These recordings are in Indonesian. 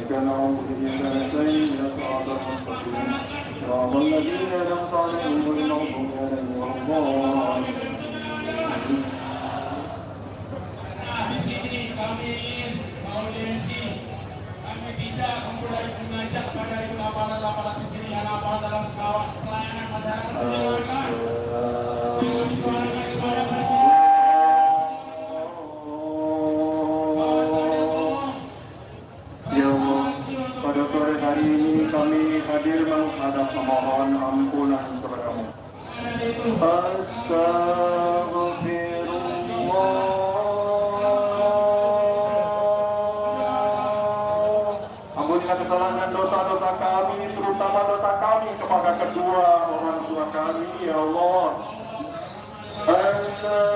إياك نعبد وإياك نستعين اهدنا الصراط المستقيم صراط الذين أنعمت عليهم غير المغضوب عليهم ولا الضالين. Di sini kami ingin audiensi, kami tidak memulai mengajak pada ibu aparat di sini karena aparat adalah kawan pelayanan masyarakat. Dengan disuarakan kepada Presiden. Ya Allah, pada sore hari ini kami hadir menghadap memohon ampunan kepadamu. Astagfirullah. Ampunilah kesalahan dan dosa-dosa kami, terutama dosa kami kepada kedua orang tua kami, ya Allah. Astagfirullah.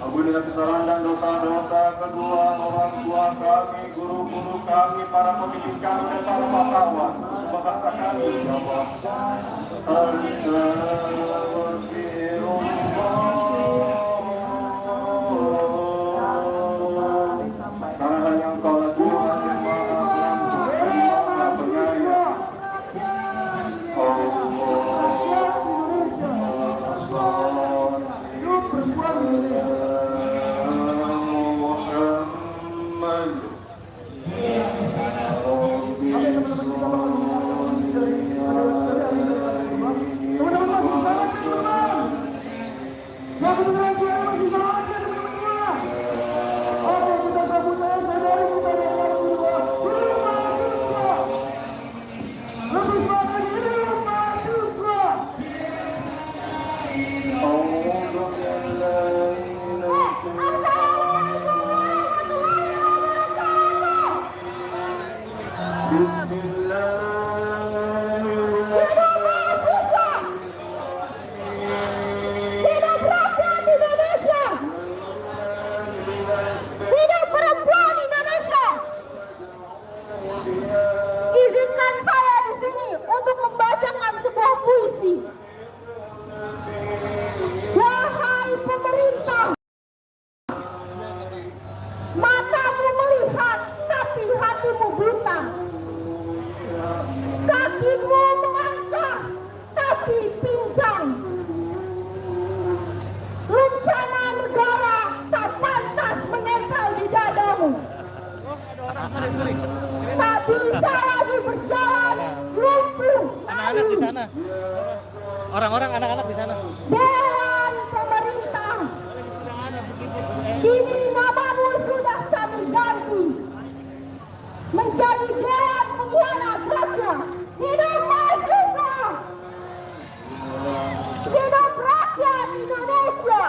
Ampunilah kesalahan dan dosa-dosa kedua orang tua kami, guru-guru kami, para pemimpin kami dan para pahlawan bangsa kami, ya Allah. Karena hanya Engkau lah Tuhan yang Maha Pengampun dan Maha Penyayang. Izinkan saya di sini untuk membacakan sebuah puisi. Wahai pemerintah, matamu melihat tapi hatimu buta. Kakimu melangkah tapi pincang. Rencana negara tak pantas menempel di dadamu. Tak bisa lagi berjalan lumpuh. Anak-anak di sana. Orang-orang anak-anak di sana. Dewan pemerintah, kini namamu sudah kami ganti menjadi Dewan Pengkhianat Rakyat. Hidup mahasiswa, hidup rakyat Indonesia,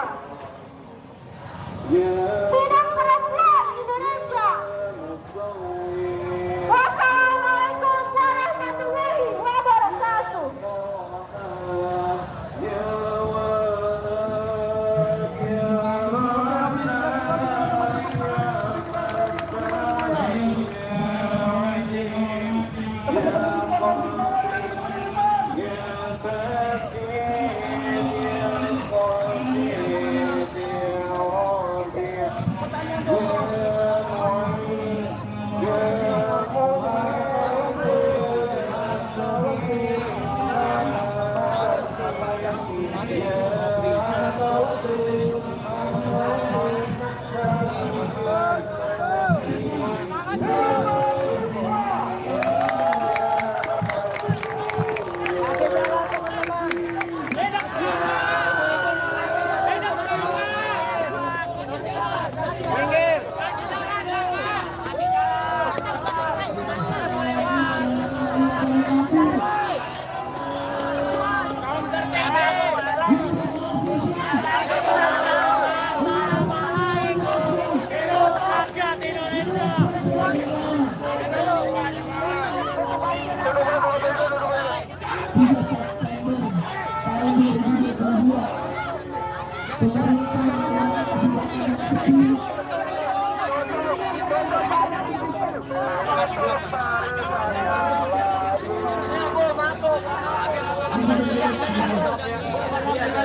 hidup perempuan Indonesia. Wassalamualaikum warahmatullahi wabarakatuh.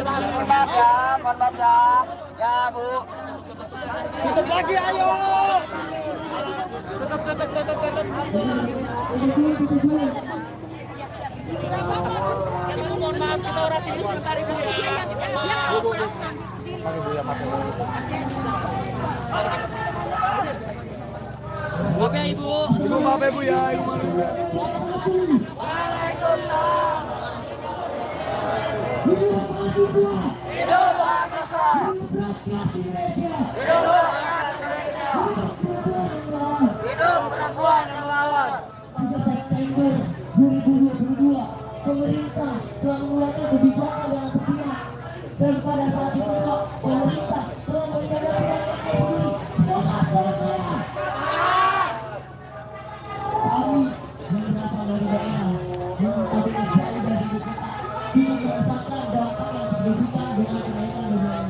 maaf ya, mohon maaf ya. Ya, Bu. Tutup lagi, ayo. Mohon maaf, kita orasi dulu sebentar, Ibu. Bu. Pakai Bu ya, pakai. Maaf ya, Ibu. Ibu maaf ya Bu ya, Ibu maaf. Hidup mahasiswa. Hidup Hidup perempuan yang melawan. 3 September 2022, pemerintah telah mengeluarkan kebijakan yang sepihak, dan pada saat itu pemerintah telah menyadari rakyat sendiri. Semangat kawan-kawan! Kami yang berasal dari daerah yang ada jauh dari ibu kota tidak merasakan dampak yang signifikan dengan kenaikan BBM.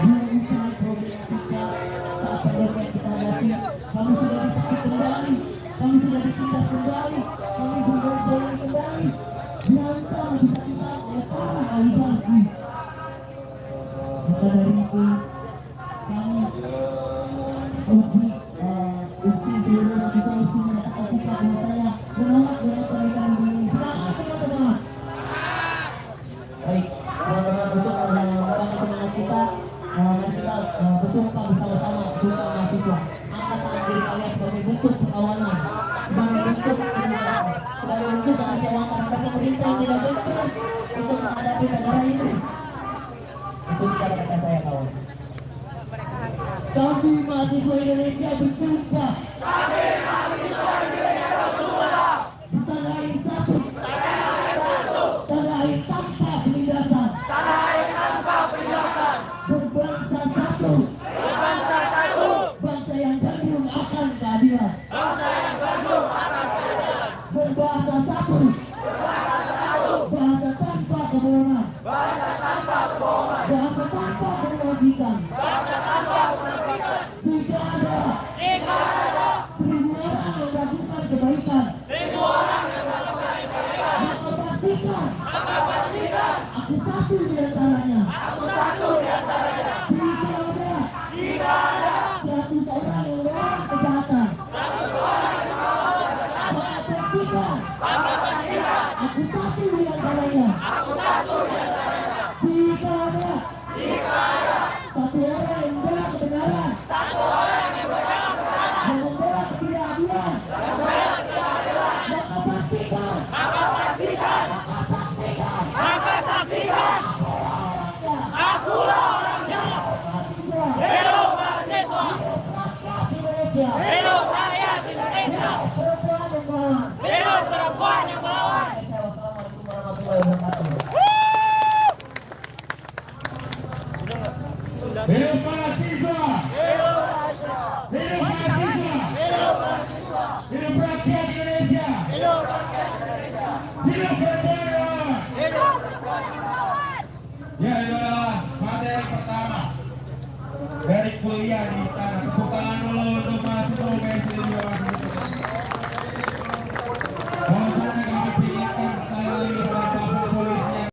Menyusul problematika saat pandemi yang kita hadapi, kami sudah dicekik kembali, kami sudah ditindas kembali, kami sudah dizolimi kembali, dihantam bisa-bisa oleh para oligarki. Maka dari itu, kami Uci seluruh mahasiswa Uci menyatakan sikap bahwasanya menolak dengan kenaikan BBM. Semangat teman-teman! Baik, teman-teman, untuk membangkitkan semangat kita, mari kita bersumpah bersama-sama, sumpah mahasiswa. Angkat tangan diri kalian sebagai bentuk perlawanan, sebagai bentuk penolakan, sebagai bentuk kekecewaan terhadap pemerintah yang tidak becus untuk menghadapi negara ini. Itu tidak ada kata saya, kawan. Kami mahasiswa Indonesia bersumpah. Di tanah air satu. Tanah air tanpa penindasan. Berbangsa satu. Bangsa yang gandrung akan keadilan. Berbahasa satu. Bahasa tanpa kebohongan. Bahasa tanpa kemunafikan. Jika ada 1000 orang yang melakukan kebaikan, maka pastikan aku satu di antaranya. Jika ada 100 orang yang melakukan kejahatan, maka pastikan aku satu di antaranya. Jika ada 1 orang yang membela kebenaran, yang membela ketidakadilan, maka pastikan, maka saksikan, akulah orangnya. Hidup mahasiswa. Hidup rakyat Indonesia. Hidup perempuan yang melawan. Wassalamualaikum warahmatullahi wabarakatuh. Hidup mahasiswa. Hidup mahasiswa. Hidup rakyat Indonesia. Hidup perempuan yang melawan. Ya, itu adalah materi pertama dari kuliah di sana. Tepuk tangan dulu untuk mahasiswa UPS dan juga mahasiswa. Bahwasanya kami peringatkan sekali lagi kepada Bapak Polisi yang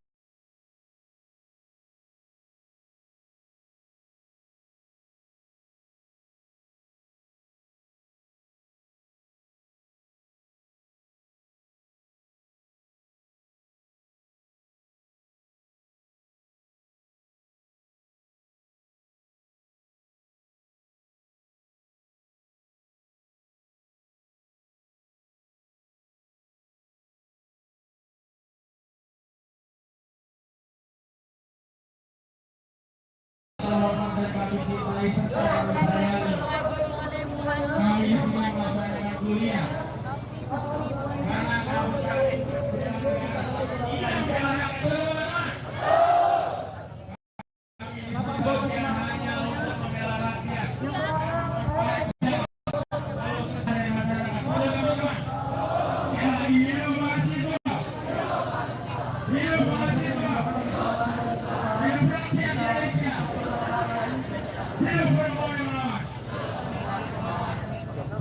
dan kami cintai serta kami sayangi. Kami di sini melaksanakan kuliah karena kami sakit bela negara. Iya, bela rakyat. Kami di sini bukan hanya untuk membela rakyat. Lalu kesadaran masyarakat. Teman-teman, sekali lagi hidup mahasiswa. Hidup mahasiswa. Hidup rakyat Indonesia. Hidup perempuan yang melawan.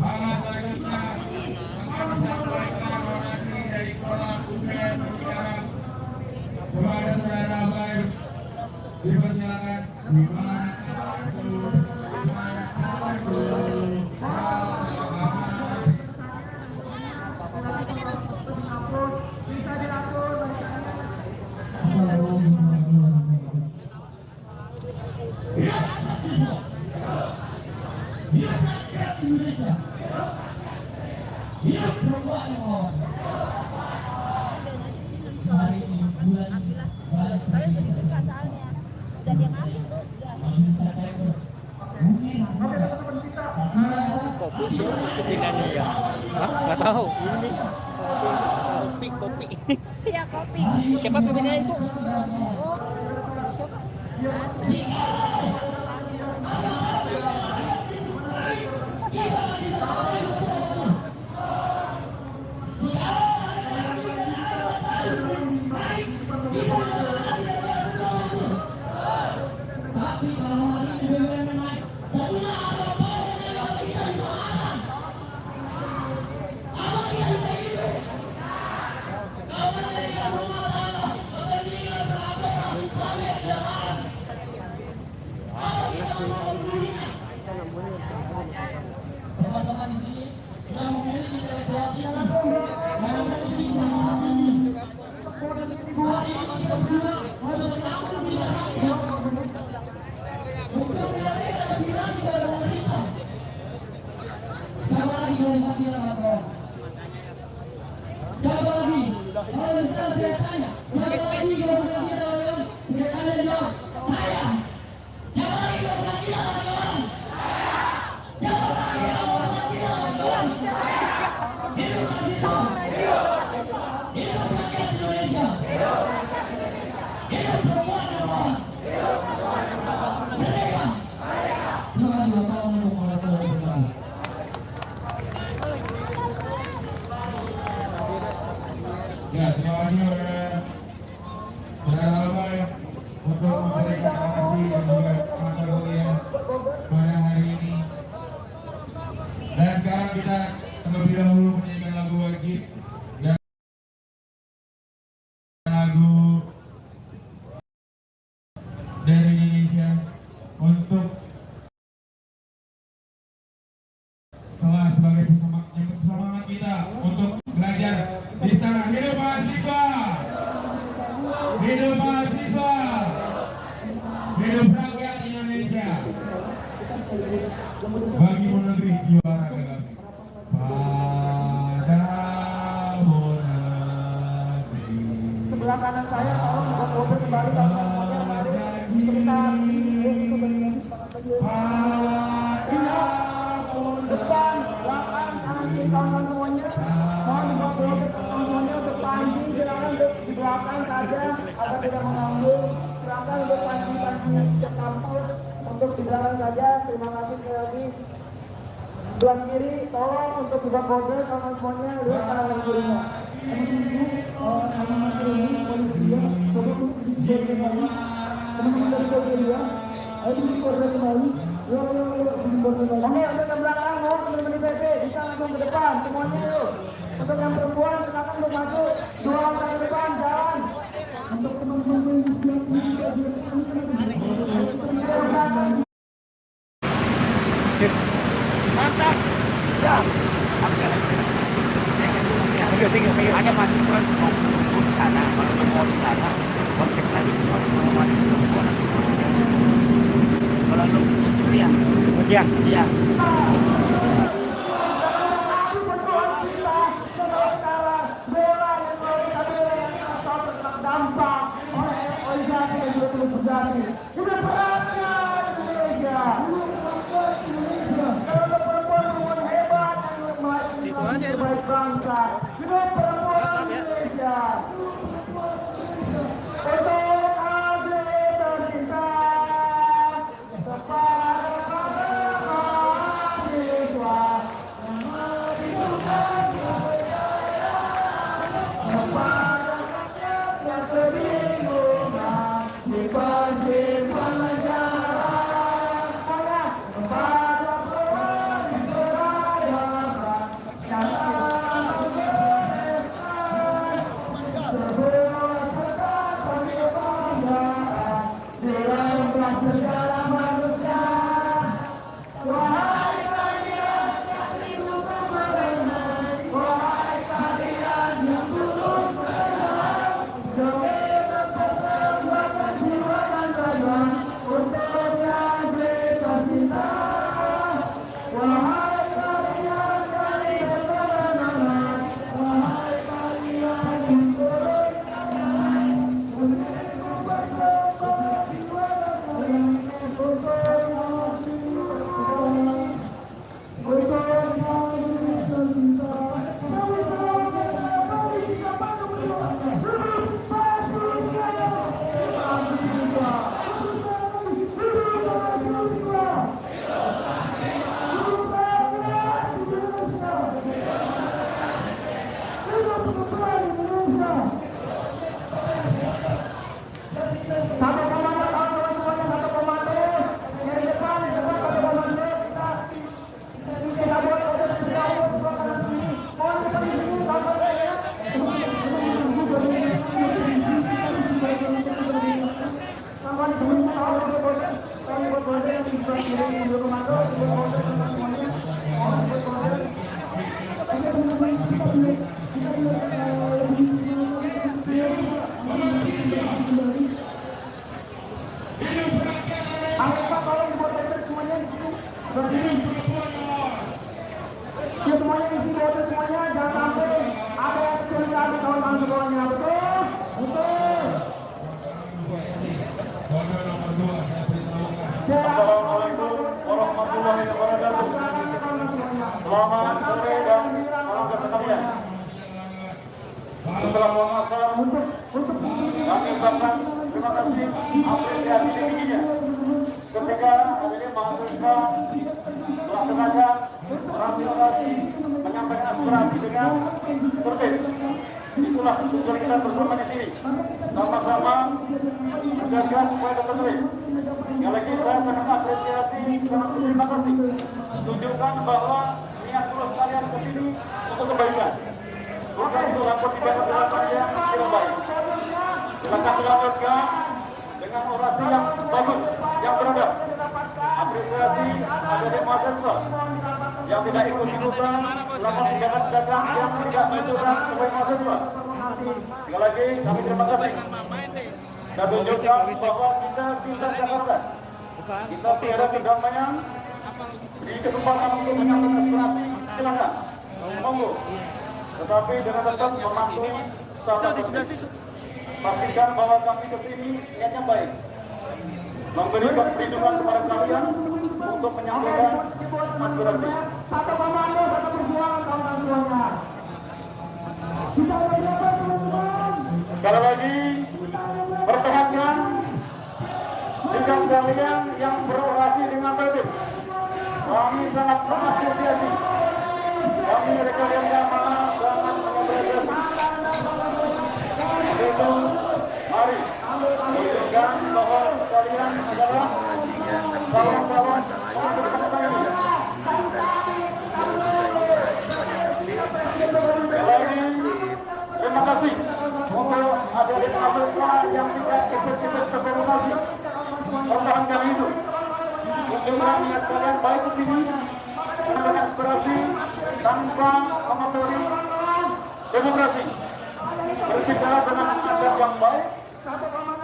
Bahwa selanjutnya akan disampaikan orasi dari Kolam UPS Cikarang kepada Dipersilakan dimanapun. Indonesia. Hidup perempuan yang melawan. Hari ini bulan balik Indonesia. Dan yang ambil tuh Indonesia Timur. Mungkin Kopi sih, ketinggalan ya. Hah? Nggak tahu. Ini kopi. ya kopi. Siapa pembinanya itu? Oh, siapa? tapi kalau hari ini BBM naik, semua apa-apa yang ada kita bisa makan. Apa kita bisa hidup? Kalau kita rumah tangga, kita tinggal berapa sampai dia makan. Apa kita mau bunyinya? Teman-teman di sini yang memiliki intelektualitas, yang memiliki intelektualitas tinggi. Hari ini kita berdua untuk menanggung bidang rakyat. Untuk menyampaikan aspirasi kepada pemerintah. Siapa lagi yang mati dalam kawan? Siapa lagi? Kalau misalnya saya tanya, siapa lagi yang mati dalam kawan? Saya tanya jawab, saya. Siapa lagi yang mati dalam kawan? Siapa lagi yang mati dalam kawan? Hidup mahasiswa. Hidup rakyat Indonesia. Hidup perempuan yang melawan. Merdeka. Terima kasih. Wassalamualaikum warahmatullahi wabarakatuh. Ya, terima kasih kepada saudara Albay untuk memberikan narasi dan juga pengetahuan pada hari ini. Dan sekarang kita terlebih dahulu menyanyikan lagu wajib dan lagu dari Indonesia untuk sebagai semangat kita untuk belajar di istana. Hidup mahasiswa, hidup mahasiswa, hidup rakyat Indonesia. Bagi negeri jiwa raga kami. Padamu negeri. Sebelah kanan saya tolong buat mobil kembali karena semuanya mari sekitar depan belakang kanan kiri kawan semuanya mohon dibuat mobil semuanya untuk panji silakan di belakang saja agar tidak mengganggu silakan untuk panji-panjinya setiap kampus untuk di belakang saja. Terima kasih sekali lagi. Sebelah kiri tolong untuk dibuat mobil kawan semuanya lihat kanan dan kirinya. Oke, untuk yang belakang mau teman-teman PP bisa langsung ke depan semuanya yuk. Untuk yang perempuan silakan untuk masuk 2 langkah ke depan jalan. Untuk teman-teman Mantap. Ya. Tinggal hanya mahasiswa mau di sana, kalau mau di sana, kontes lagi soal mahasiswa. Kalau lu kuliah, iya. Dampak oleh organisasi yang sudah terus berjadi. Sudah berasnya Indonesia. Kalau perempuan hebat yang melayani terbaik bangsa. Sudah perempuan Indonesia. Untuk adik tercinta kepada para mahasiswa yang merindukan kejayaan kepada rakyat yang kebingungan di pasir penjara kepada perempuan yang beradaban yang Anggota tolong dibuat letter semuanya di sini. Berdiri. Ya semuanya isi letter semuanya, jangan sampai ada yang kecil lagi kawan-kawan sekolahnya. Betul? Betul. Kode nomor 2 saya beritahukan. Assalamualaikum warahmatullahi wabarakatuh. Selamat sore dan salam sekalian. Setelah puasa kami ucapkan terima kasih apresiasi tingginya ketika akhirnya mahasiswa melaksanakan orasi menyampaikan aspirasi dengan tertib. Itulah tujuan kita bersama di sini, sama-sama menjaga supaya tetap tertib. Yang lagi saya sangat apresiasi, sangat terima kasih. Tunjukkan bahwa niat tulus kalian ke sini untuk kebaikan. Bukan untuk lapor di belakang yang tidak baik. Silakan dilanjutkan dengan orasi yang bagus, yang beradab. Apresiasi dari mahasiswa yang tidak ikut-ikutan, silakan tindakan-tindakan yang tidak menunjukkan sebagai mahasiswa. Sekali lagi kami terima kasih. Dan tunjukkan bahwa kita cinta Jakarta. Kita tiada kedamaian. Di kesempatan untuk menyampaikan aspirasi, silakan. Monggo. Tetapi dengan tetap mematuhi tata tertib. Pastikan bahwa kami kesini niatnya baik, memberikan perlindungan kepada kalian untuk menyampaikan aspirasi. Satu komando, satu perjuangan kawan-kawan. Kita berjalan teman-teman. Sekali lagi pertahankan sikap kalian yang berorasi dengan tertib. Kami sangat mengapresiasi. Kami mereka yang amanah sangat mengapresiasi. Itu mari tunjukkan bahwa kalian adalah kawan-kawan untuk bangsa ini. Terima kasih untuk adik-adik mahasiswa yang bisa ikut-ikut berkomunikasi. Pertahankan itu. Tunjukkan niat kalian baik di sini dengan aspirasi tanpa mengotori demokrasi. Berbicara dengan adab yang baik,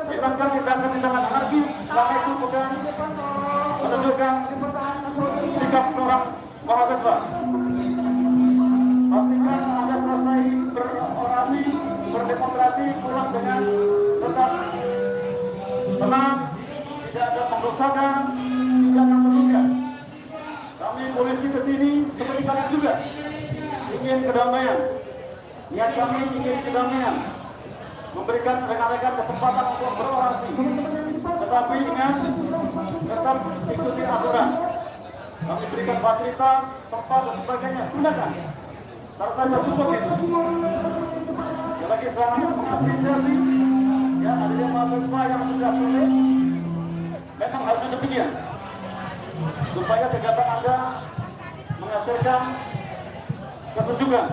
hilangkan tindakan-tindakan anarkis, selama itu bukan menunjukkan sikap seorang mahasiswa. Pastikan Anda selesai berorasi, berdemonstrasi, pulang dengan tetap tenang, tidak ada pengrusakan, tidak ada terluka. Kami polisi ke sini seperti kalian juga ingin kedamaian. Niat kami ingin kedamaian, memberikan rekan-rekan kesempatan untuk berorasi. Tetapi ingat, tetap ikuti aturan. Kami berikan fasilitas, tempat dan sebagainya. Gunakan. Harus saja cukup itu. Yang lagi sangat mengapresiasi, ya adanya mahasiswa yang sudah sulit. Memang harus demikian, supaya kegiatan Anda menghasilkan kesejukan.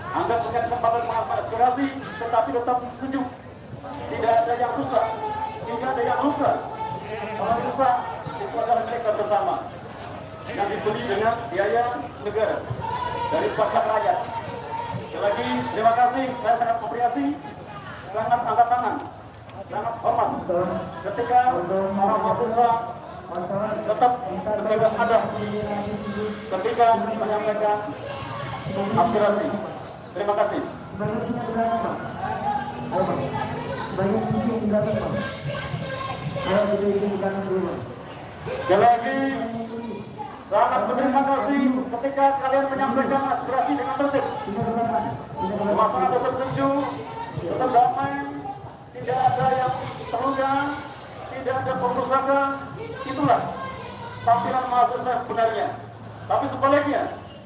Anda punya kesempatan mengaspirasi aspirasi, tetapi tetap sejuk. Tidak ada yang rusak, tidak ada yang rusak. Kalau rusak, itu adalah mereka bersama yang dibeli dengan biaya negara dari pajak rakyat. Sekali lagi, terima kasih. Saya sangat apresiasi, sangat angkat tangan, sangat hormat ketika para mahasiswa tetap menjaga adab ketika menyampaikan aspirasi. Terima kasih. Sekali lagi, sangat berterima kasih ketika kalian menyampaikan aspirasi dengan tertib. Masyarakat tetap sejuk, tetap damai, tidak ada yang terluka, tidak ada perusakan. Itulah tampilan mahasiswa sebenarnya. Tapi sebaliknya,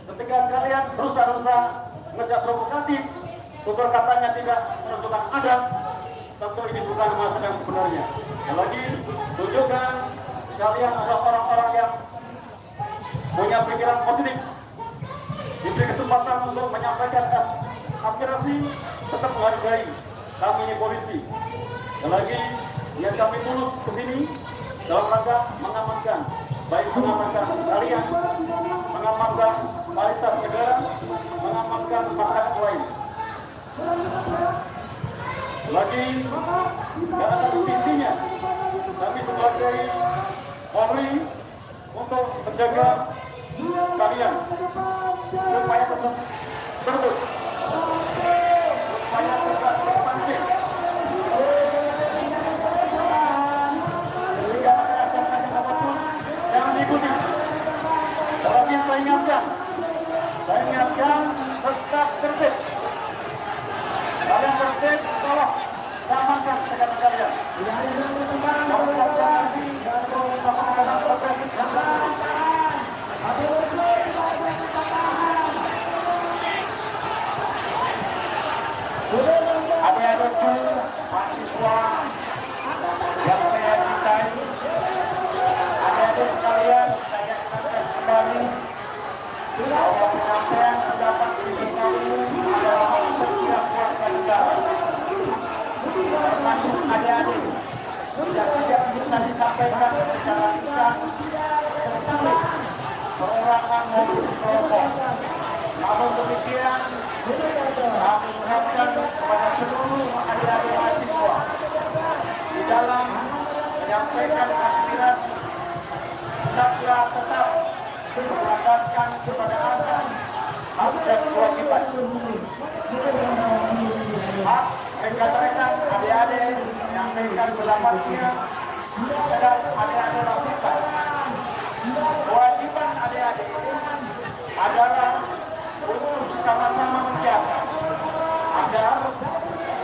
ketika kalian berusaha ngejak provokatif, tutur katanya tidak menunjukkan adab, tentu ini bukan mahasiswa yang sebenarnya. Yang lagi, tunjukkan kalian adalah orang-orang yang punya pikiran positif, diberi kesempatan untuk menyampaikan aspirasi, tetap menghargai kami ini polisi. Yang lagi, niat kami tulus ke sini dalam rangka mengamankan, baik mengamankan kalian, mengamankan kualitas negara, mengamankan masyarakat lain. Lagi dalam satu visinya, kami sebagai Polri untuk menjaga kalian supaya tetap berbut, supaya tetap terpancing. Jika ada ajakan apapun, jangan ikuti. Tetapi saya ingatkan tetap tertib. Kalian tertib, tolong samakan dengan kalian. Adik-adikku, mahasiswa yang saya cintai, adik-adik sekalian, saya ingatkan kembali bahwa penyampaian pendapat diri kami adalah hak setiap warga negara, termasuk adik-adik. Tidak bisa disampaikan secara lisan, tertulis, perorangan maupun kelompok. Namun demikian, kami ingatkan kepada seluruh adik-adik mahasiswa di dalam menyampaikan aspirasi, hendaklah tetap berlandaskan kepada azas, hak dan kewajiban. Hak rekan-rekan adik-adik menyampaikan pendapatnya dan adik-adik lakukan. Kewajiban adik-adik adalah untuk sama-sama menjaga agar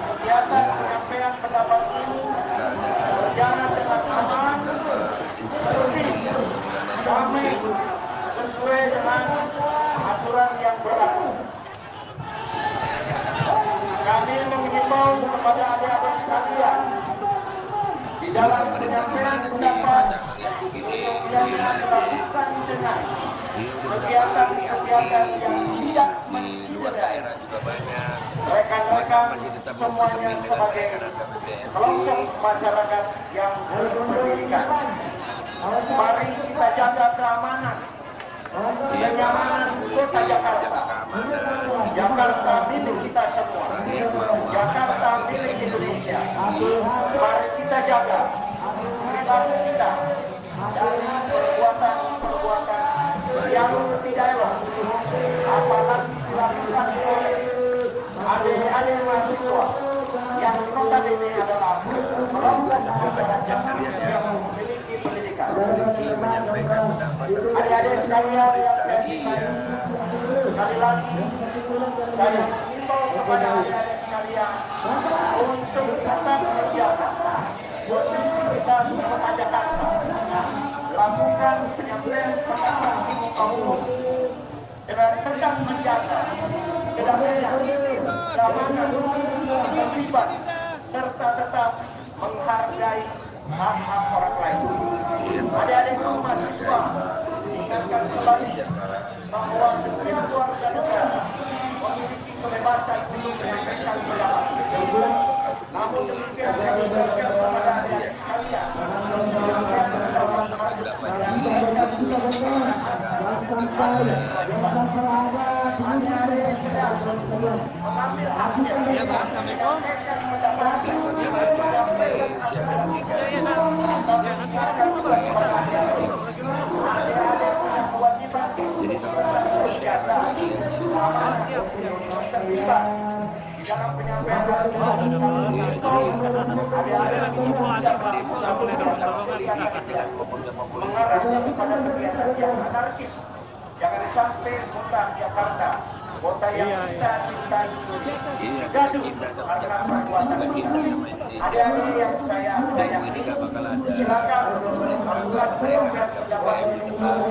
kegiatan penyampaian pendapat ini berjalan dengan aman, tertib, damai, sesuai dengan aturan yang berlaku. Kami mengimbau kepada adik-adik sekalian di dalam penyampaian pendapat yang dilakukan dengan kegiatan-kegiatan yang tidak di luar daerah juga banyak. rekan-rekan Masih tetap semuanya berkembang sebagai dengan KPBM. kelompok masyarakat yang berpendidikan. Mari kita jaga keamanan, kenyamanan kota Jakarta. Jakarta milik kita semua. Jakarta milik Indonesia. Mari kita jaga perilaku kita dari perbuatan-perbuatan yang tidak elok, apalagi dilakukan oleh adik-adik mahasiswa yang notabene adalah kelompok masyarakat yang memiliki pendidikan. Menyampaikan pendapat Adik-adik sekalian yang saya cintai, sekali lagi saya mengimbau kepada adik-adik sekalian untuk tetap berjaga. Posisi kita di Kota Jakarta, lakukan penyampaian pendapat di muka umum dengan tetap menjaga kedamaian, keamanan, ketertiban, serta tetap menghargai hak-hak orang lain. Adik-adik mahasiswa, ingatkan kembali bahwa setiap warga negara memiliki kebebasan untuk menyampaikan pendapat. Namun demikian saya ingatkan kepada adik-adik sekalian, dalam penyampaian mengarahnya kepada kegiatan yang anarkis. Jangan sampai kota Jakarta, kota yang bisa cintai gaduh karena perbuatan adik-adik yang saya sayangi. Silakan melakukan penyampaian pendapat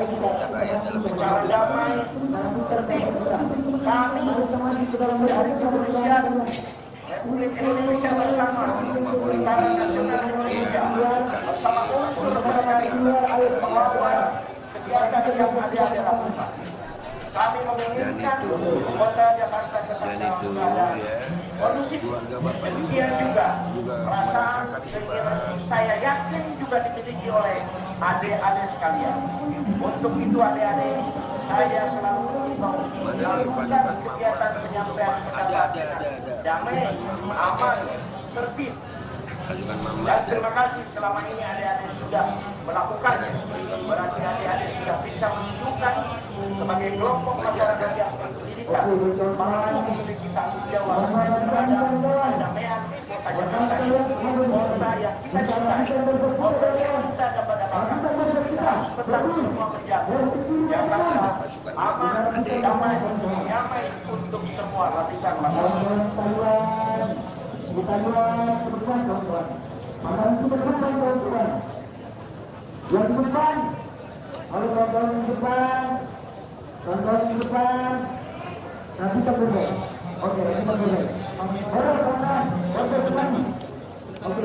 secara damai, tertib. Kami dari kepolisian Republik Indonesia bersama Tentara Nasional Indonesia bersama unsur masyarakat mengawal kegiatan yang adik-adik lakukan. Kami menginginkan kota Jakarta tetap dalam keadaan kondusif. Demikian juga perasaan saya yakin juga dimiliki oleh adik-adik sekalian. Untuk itu adik-adik, saya selalu mengimbau melakukan kegiatan penyampaian pendapat damai, aman, terbit. Ajukan mama. Dan terima kasih selama ini adik-adik sudah melakukannya. Berarti adik-adik sudah bisa menunjukkan sebagai kelompok masyarakat yang berpendidikan bahwa memiliki tanggung jawab terhadap perdamaian kota Jakarta ini, kota yang kita cintai, kota yang kita kepada bangsa. Kita harus tetap semua menjaga Jakarta aman, damai, nyaman untuk semua lapisan masyarakat. Yang di depan, oleh kawan-kawan di depan, kawan-kawan di depan, nanti kita boleh. Oke, kita boleh. Oke, depan. Oke.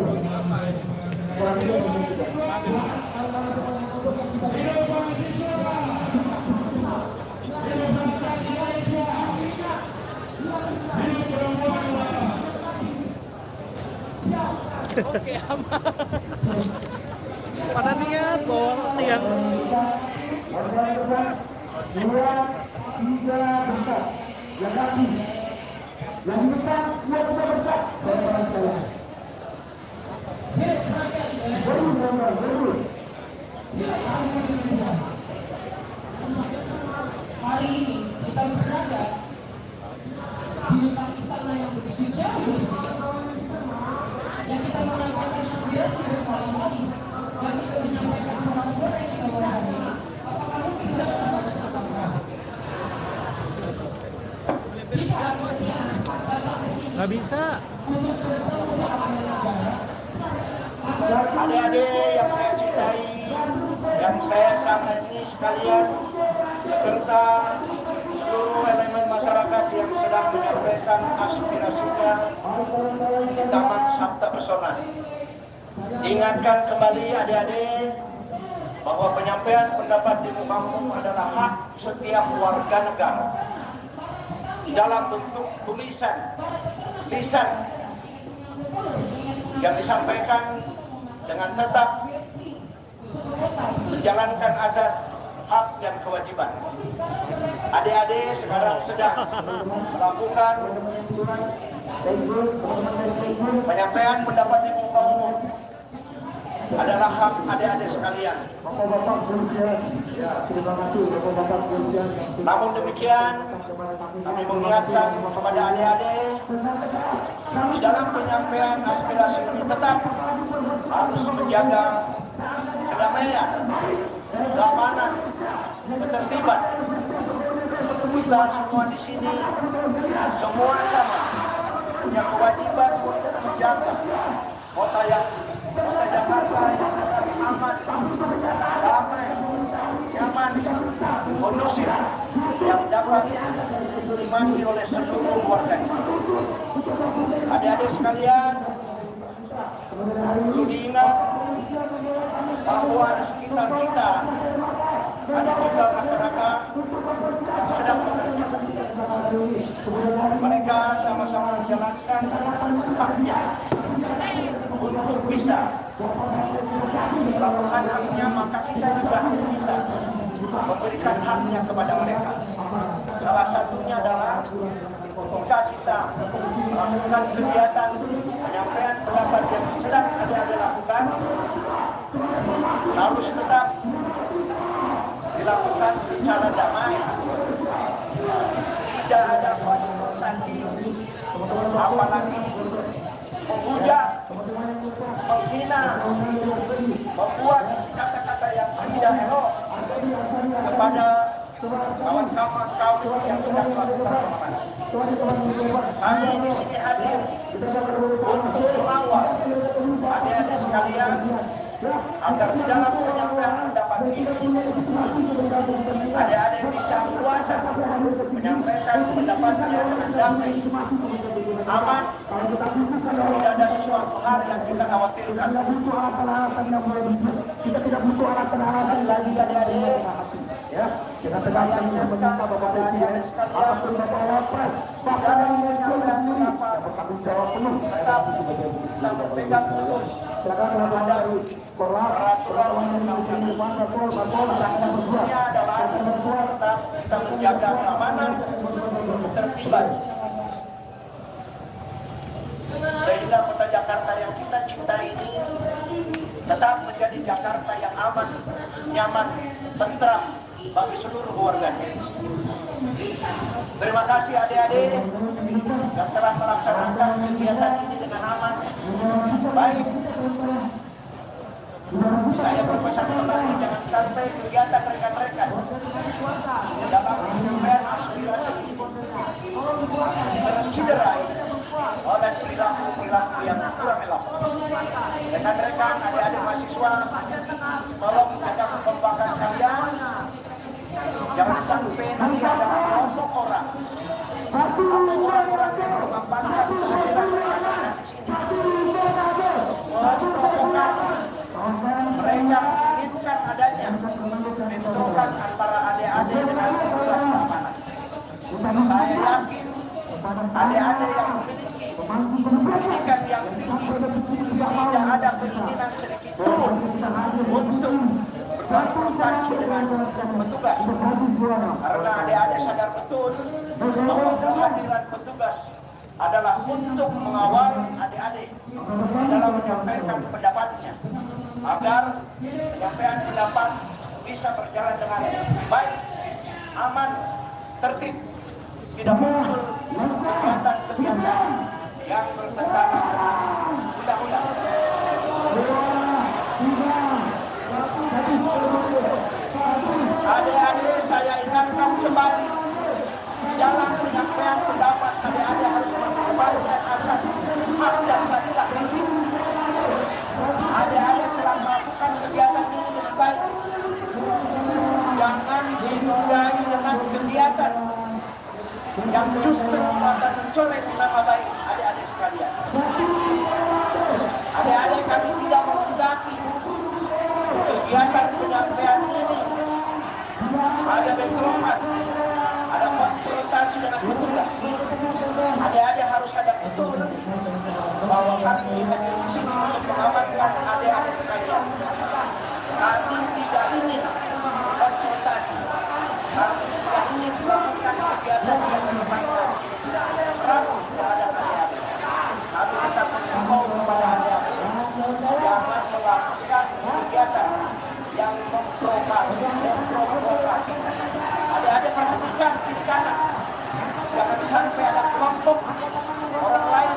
Oke, aman. Pada niat bawa tiang. 2, 3 besar. Yang kaki. Yang di depan 2 besar. Hari ini kita berada di depan istana yang begitu jauh di sini. Yang kita menyampaikan aspirasi berkali-kali, dan kita menyampaikan suara-suara yang kita bawakan ini. Apakah mungkin kita dapat kita artinya datang ke sini? Nggak bisa. Untuk bertemu dengan negara. Adik-adik yang saya cintai, yang saya sayangi sekalian, serta seluruh elemen masyarakat yang sedang menyampaikan aspirasinya di Taman Sabta Pesona. Ingatkan kembali adik-adik bahwa penyampaian pendapat di muka umum adalah hak setiap warga negara. Dalam bentuk tulisan, lisan yang disampaikan dengan tetap menjalankan azas hak dan kewajiban. Adik-adik sekarang sedang melakukan penyampaian pendapat di muka umum adalah hak adik-adik sekalian. Namun demikian, kami mengingatkan kepada adik-adik di dalam penyampaian aspirasi ini tetap harus menjaga kedamaian, keamanan, ketertiban. Kita semua di sini semua sama punya kewajiban untuk menjaga kota Jakarta yang aman, damai, nyaman, kondusif, yang dapat dinikmati oleh seluruh warga. Adik-adik sekalian, perlu diingat bahwa di sekitar kita ada juga masyarakat yang sedang bekerja. Mereka sama-sama menjalankan haknya untuk bisa melakukan haknya, maka kita juga harus bisa memberikan haknya kepada mereka. Salah satunya adalah jika kita melakukan kegiatan penyampaian pendapat yang sedang ada lakukan, harus tetap dilakukan secara damai, tidak ada konfrontasi, apalagi menghujat, menghina, membuat kata-kata yang tidak elok kepada kawan-kawan kaum yang sedang melakukan penyampaian. Kami di sini hadir untuk mengawal adik-adik sekalian agar di dalam penyampaian pendapat ini adik-adik bisa kuasa menyampaikan pendapatnya dengan damai, aman, tidak ada sesuatu hal yang kita khawatirkan. Kita tidak butuh alasan lagi adik-adik. Ya, kita tegaskan meminta Bapak Presiden ataupun Bapak Wapres, bahkan yang menyampaikan bertanggung jawab penuh. Kita berpegang teguh terhadap peraturan undang-undang yang sebenarnya adalah tetap kita menjaga keamanan, ketertiban, sehingga kota Jakarta Jakarta yang kita cintai ini tetap menjadi Jakarta yang aman, nyaman, tentram bagi seluruh warganya. Terima kasih adik-adik yang telah melaksanakan kegiatan ini dengan aman. Baik, saya berpesan kembali jangan sampai kegiatan rekan-rekan dalam penyampaian aspirasi tercederai oleh perilaku yang kurang elok. Rekan-rekan, adik-adik mahasiswa, tolong jaga kekompakan kalian. Jangan sampai nanti ada kelompok orang atau orang-orang yang memanfaatkan kehadiran rekan-rekan di sini memprovokasi. Mereka menginginkan adanya bentrokan antara adik-adik dengan petugas keamanan. Saya yakin adik-adik yang memiliki pendidikan yang tinggi tidak ada keinginan sedikit pun untuk berkonfrontasi dengan petugas, karena adik-adik sadar betul bahwa kehadiran petugas adalah untuk mengawal adik-adik dalam menyampaikan pendapatnya agar penyampaian pendapat bisa berjalan dengan baik, aman, tertib, tidak muncul kegiatan-kegiatan yang bertentangan dengan undang-undang. Adik-adik, saya ingatkan kembali, dalam penyampaian pendapat adik-adik harus mengembalikan asas hak dan fadilah. Adik-adik telah melakukan kegiatan ini dengan baik. Jangan dinodai dengan kegiatan yang justru akan mencoreng nama baik adik-adik sekalian. Adik-adik, kami tidak menghendaki kegiatan penyampaian ini ada bentrokan, ada konfrontasi dengan petugas. Adik-adik harus sadar betul bahwa kami di sini untuk mengamankan adik-adik sekalian. Kami tidak ingin konfrontasi, kami tidak ingin melakukan kegiatan yang menyebabkan keras terhadap adik-adik. Kami tetap mengimbau kepada adik-adik jangan melakukan kegiatan yang memprovokasi. Adik-adik perhatikan di kanan, jangan sampai ada kelompok orang lain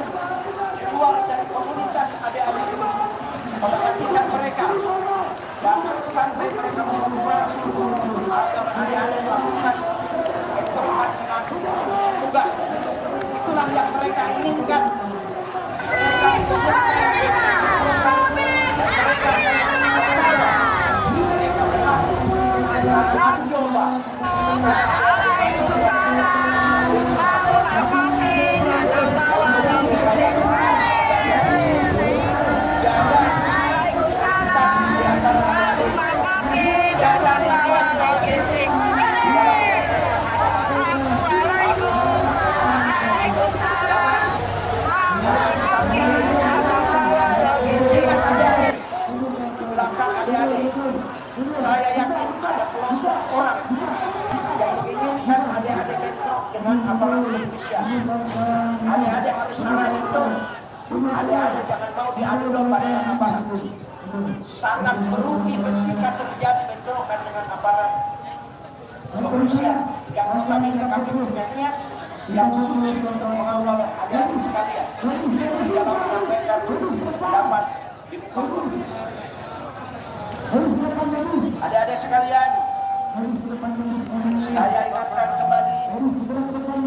di luar dari komunitas adik-adik memperhatikan mereka. Jangan sampai mereka memprovokasi agar adik-adik melakukan bentrokan dengan tugas. Itulah yang mereka inginkan. Saya yakin ada kelompok orang yang menginginkan adik-adik bentrok dengan aparat kepolisian. Adik-adik harus salah itu. Adik-adik jangan mau diadu domba dengan aparat. Sangat merugi jika terjadi bentrokan dengan aparat kepolisian. Yang kami punya niat yang suci untuk mengawal adik-adik sekalian dalam menyampaikan pendapat di muka umum. Adik-adik sekalian, saya ingatkan kembali,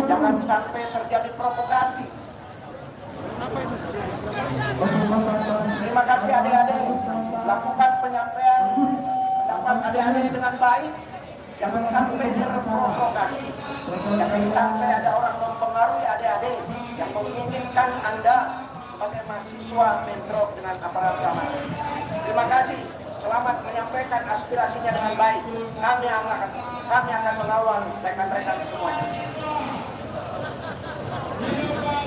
jangan sampai terjadi provokasi. Terima kasih adik-adik, lakukan penyampaian pendapat adik-adik dengan baik. Jangan sampai terprovokasi. Jangan sampai ada orang mempengaruhi adik-adik yang menginginkan Anda sebagai mahasiswa bentrok dengan aparat keamanan. Terima kasih. Selamat menyampaikan aspirasinya dengan baik. Kami akan mengawal rekan-rekan semuanya.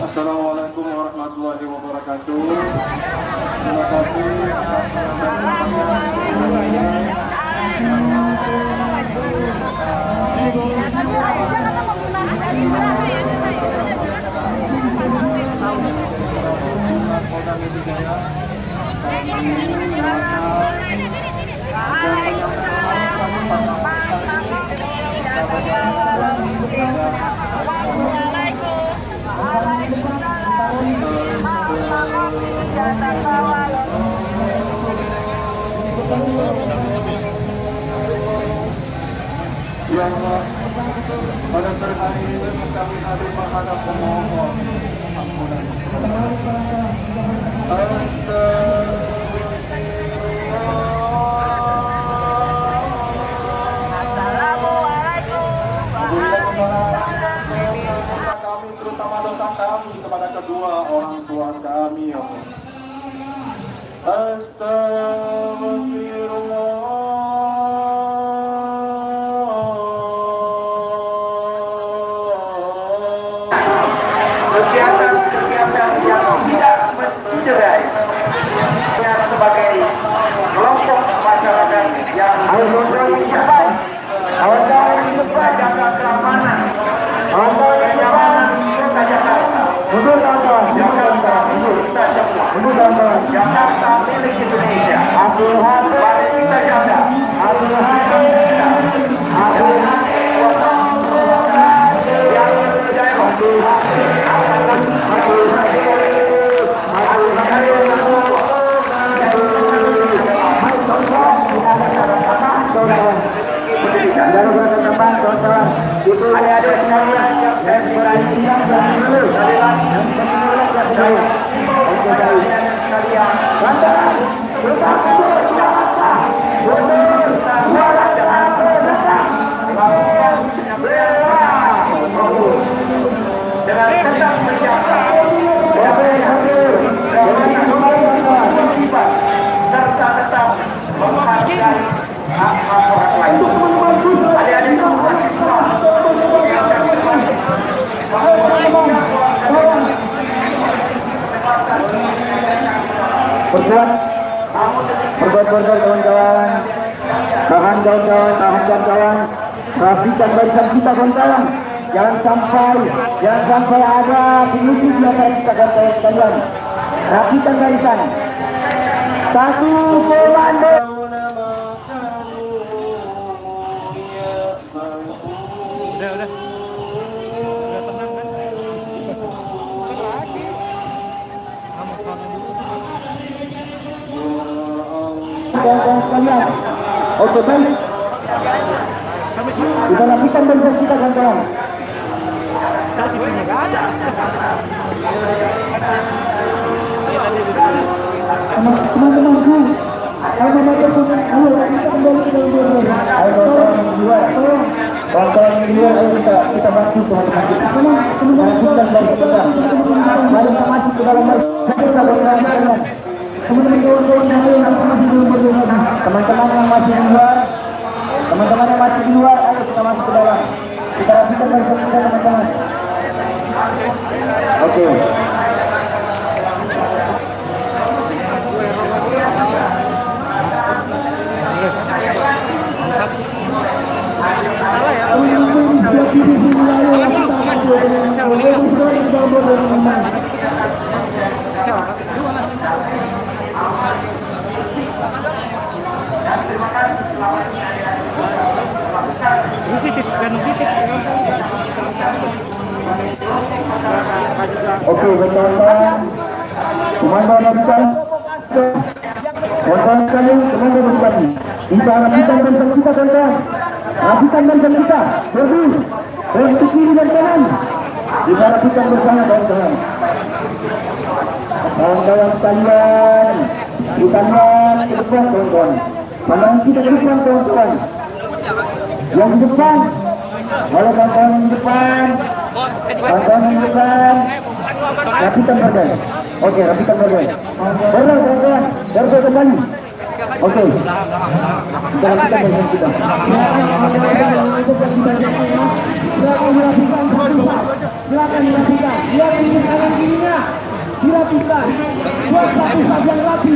Assalamualaikum warahmatullahi wabarakatuh. Terima kasih atas penyampaian Polda Metro Jaya, kami melakukan dan penyampaian kami pada Ya Allah, pada sore hari ini kami hadir menghadap pemohon ampunan. Kami terutama dosa kami kepada kedua orang tua kami, ya Allah. Kegiatan yang tidak mencederai sebagai kelompok masyarakat yang kawan-kawan di depan jaga keamanan, kawan-kawan keamanan Kota Jakarta, mundur kawan-kawan, Jakarta milik kita semua, mundur kawan-kawan, Jakarta milik Indonesia, mari kita jaga, yang itu adik-adik sekalian yang berani dulu dengan tetap menjaga serta tetap menghargai hak orang lain. Adik-adik mahasiswa berbuat kawan-kawan, tahan kawan-kawan, rapikan barisan kita kawan-kawan. Jangan sampai ada penyusup di antara kita kawan-kawan sekalian. Rapikan barisan. Satu komando. Udah tenang kan? Sekalian. Oke, baik. Kita rapikan barisan kita kawan-kawan. Teman-temanku, kawan-kawan di luar, ayo kita bantu teman-teman kita. Lanjutkan dari kita. Mari kita masuk ke dalam barisan. Teman-teman yang masih di luar, ayo kita masuk ke dalam. Kita rapikan barisan kita teman-teman. Oke. Salah ya. Oke, kawan-kawan. Komando rapikan. Kawan-kawan sekalian, komando rapikan. Kita rapikan barisan kita, kawan-kawan. Rapikan barisan kita. Berdiri. Ke kiri dan kanan. Kita rapikan bersama, kawan-kawan. Kawan-kawan sekalian. Bukanlah ke depan, kawan-kawan. Pandangan kita ke depan, kawan-kawan. Yang di depan. Oleh kawan-kawan yang di depan. Kawan-kawan yang di depan. Rapikan barisan. Oke, rapikan barisan. Berdiri, kawan-kawan. Berdiri kembali. Oke. Kita rapikan barisan kita. Silakan dirapikan. Lihat ini kanan kirinya. Dirapikan. Buat satu saja yang rapi.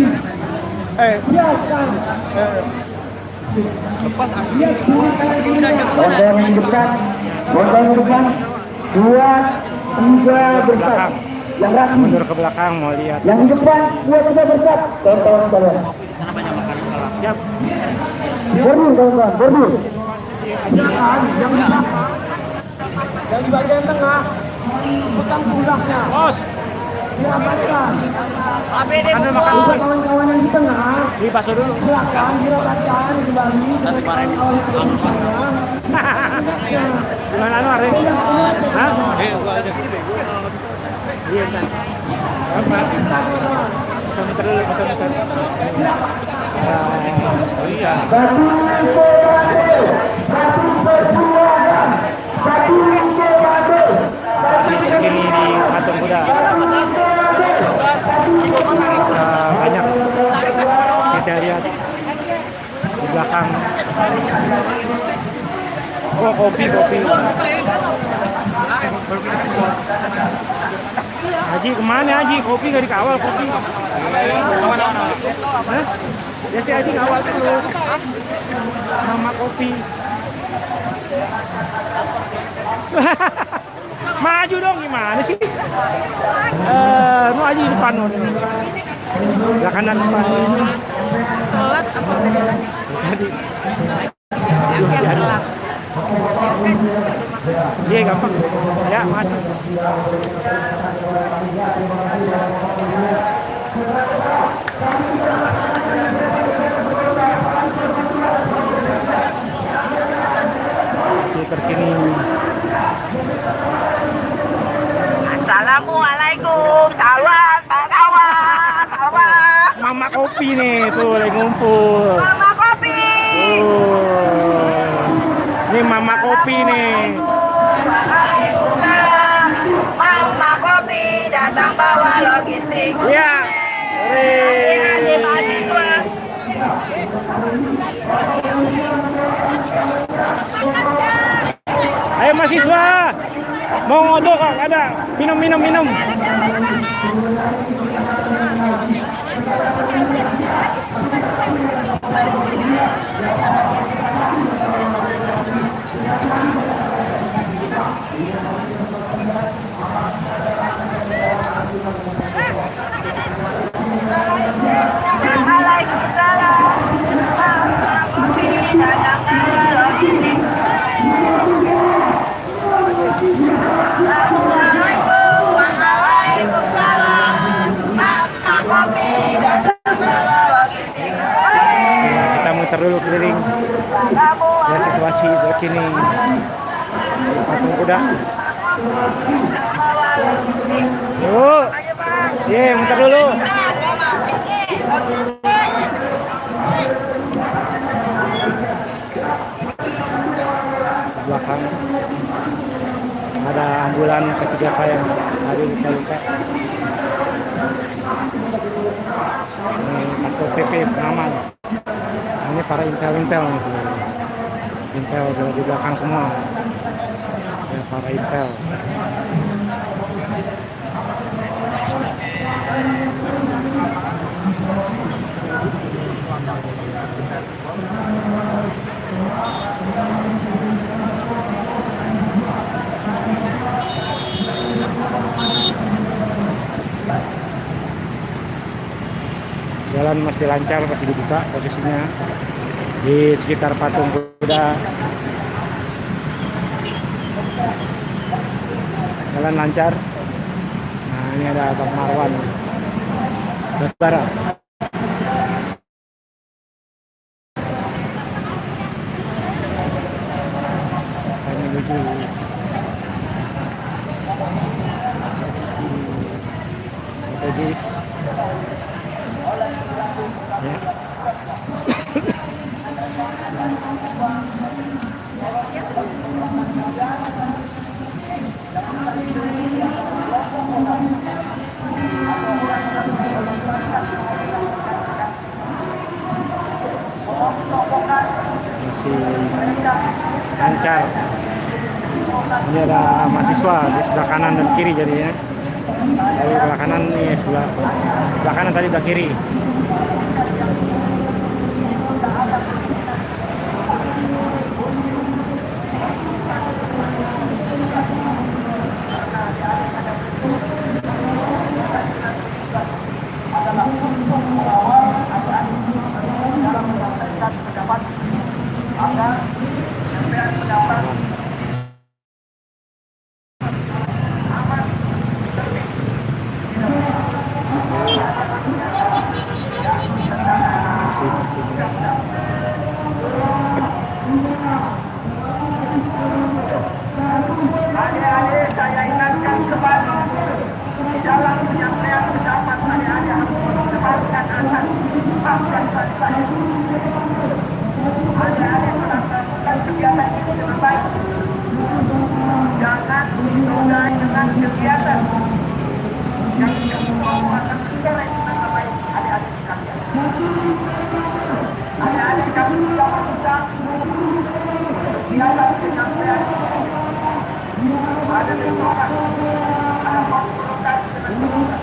Siapkan. Lihat kiri kanan kirinya. Kawan-kawan yang depan. 2, 3 bersatu. yang rapi. Mundur ke belakang mau lihat. Yang di depan, dua sudah bersiap. Kawan-kawan sekalian. Karena banyak makanan galak. Siap. Berdiri, kawan-kawan, berdiri. Jangan di belakang. Yang di bagian tengah, pegang pundaknya. Bos. Dirapatkan. Makan makan. Untuk kawan-kawan yang di tengah, Beli bakso dulu. belakang dirapatkan kembali. Nanti kemarin gimana anu Aris? Hah? Gua aja. Iya kan. Apa? Muter dulu, muter. Iya. Masih kiri di patung kuda. Bisa banyak kita lihat di belakang. Oh, kopi. Haji kemana Haji? Kopi nggak dikawal kopi. Hah? Ya si Haji ngawal terus. Mama kopi. Maju dong gimana sih? Nu Haji depan nu. Belah kanan depan. Tadi. Iya gampang. Ya, masuk. Masih terkini. Assalamualaikum, salam kawan. Mama kopi nih tuh lagi ngumpul. Mama kopi. Ini Mama kopi nih. Mama kopi datang bawa logistik. Iya. Adik mahasiswa. Ayo mahasiswa. Mau ngodok kok ada. Minum. Waalaikumsalam. Mama kopi datang bawa logistik. Waalaikumsalam. Mama kopi datang bawa logistik. Kita muter dulu keliling. Ya situasi begini. Patung kuda. Yuk. Muter dulu. Belakang ada ambulan K3K yang ada luka-luka. Ini Satpol PP pengaman. Ini para intel nih, intel sudah di belakang semua. Ya, para intel. Jalan masih lancar, masih dibuka posisinya di sekitar patung kuda. Jalan lancar. Nah, ini ada Bang Marwan. Barat. Kami menuju Metodis. Ya. Masih lancar. Ini ada mahasiswa di sebelah kanan dan kiri jadinya. Dari sebelah kanan nih, sebelah kanan tadi sebelah kiri. Adik-adik, saya ingatkan kembali di dalam penyampaian pendapat adik-adik harus sebarkan atas maafkan saya. Adik-adik melakukan kegiatan ini dengan baik. Jangan ditodai dengan kegiatan yang akan menjelek nama baik adik-adik sekalian. Adik-adik kami sudah meminta di atas penyampaian ada bentrokan, ada konfrontasi dengan pemerintah.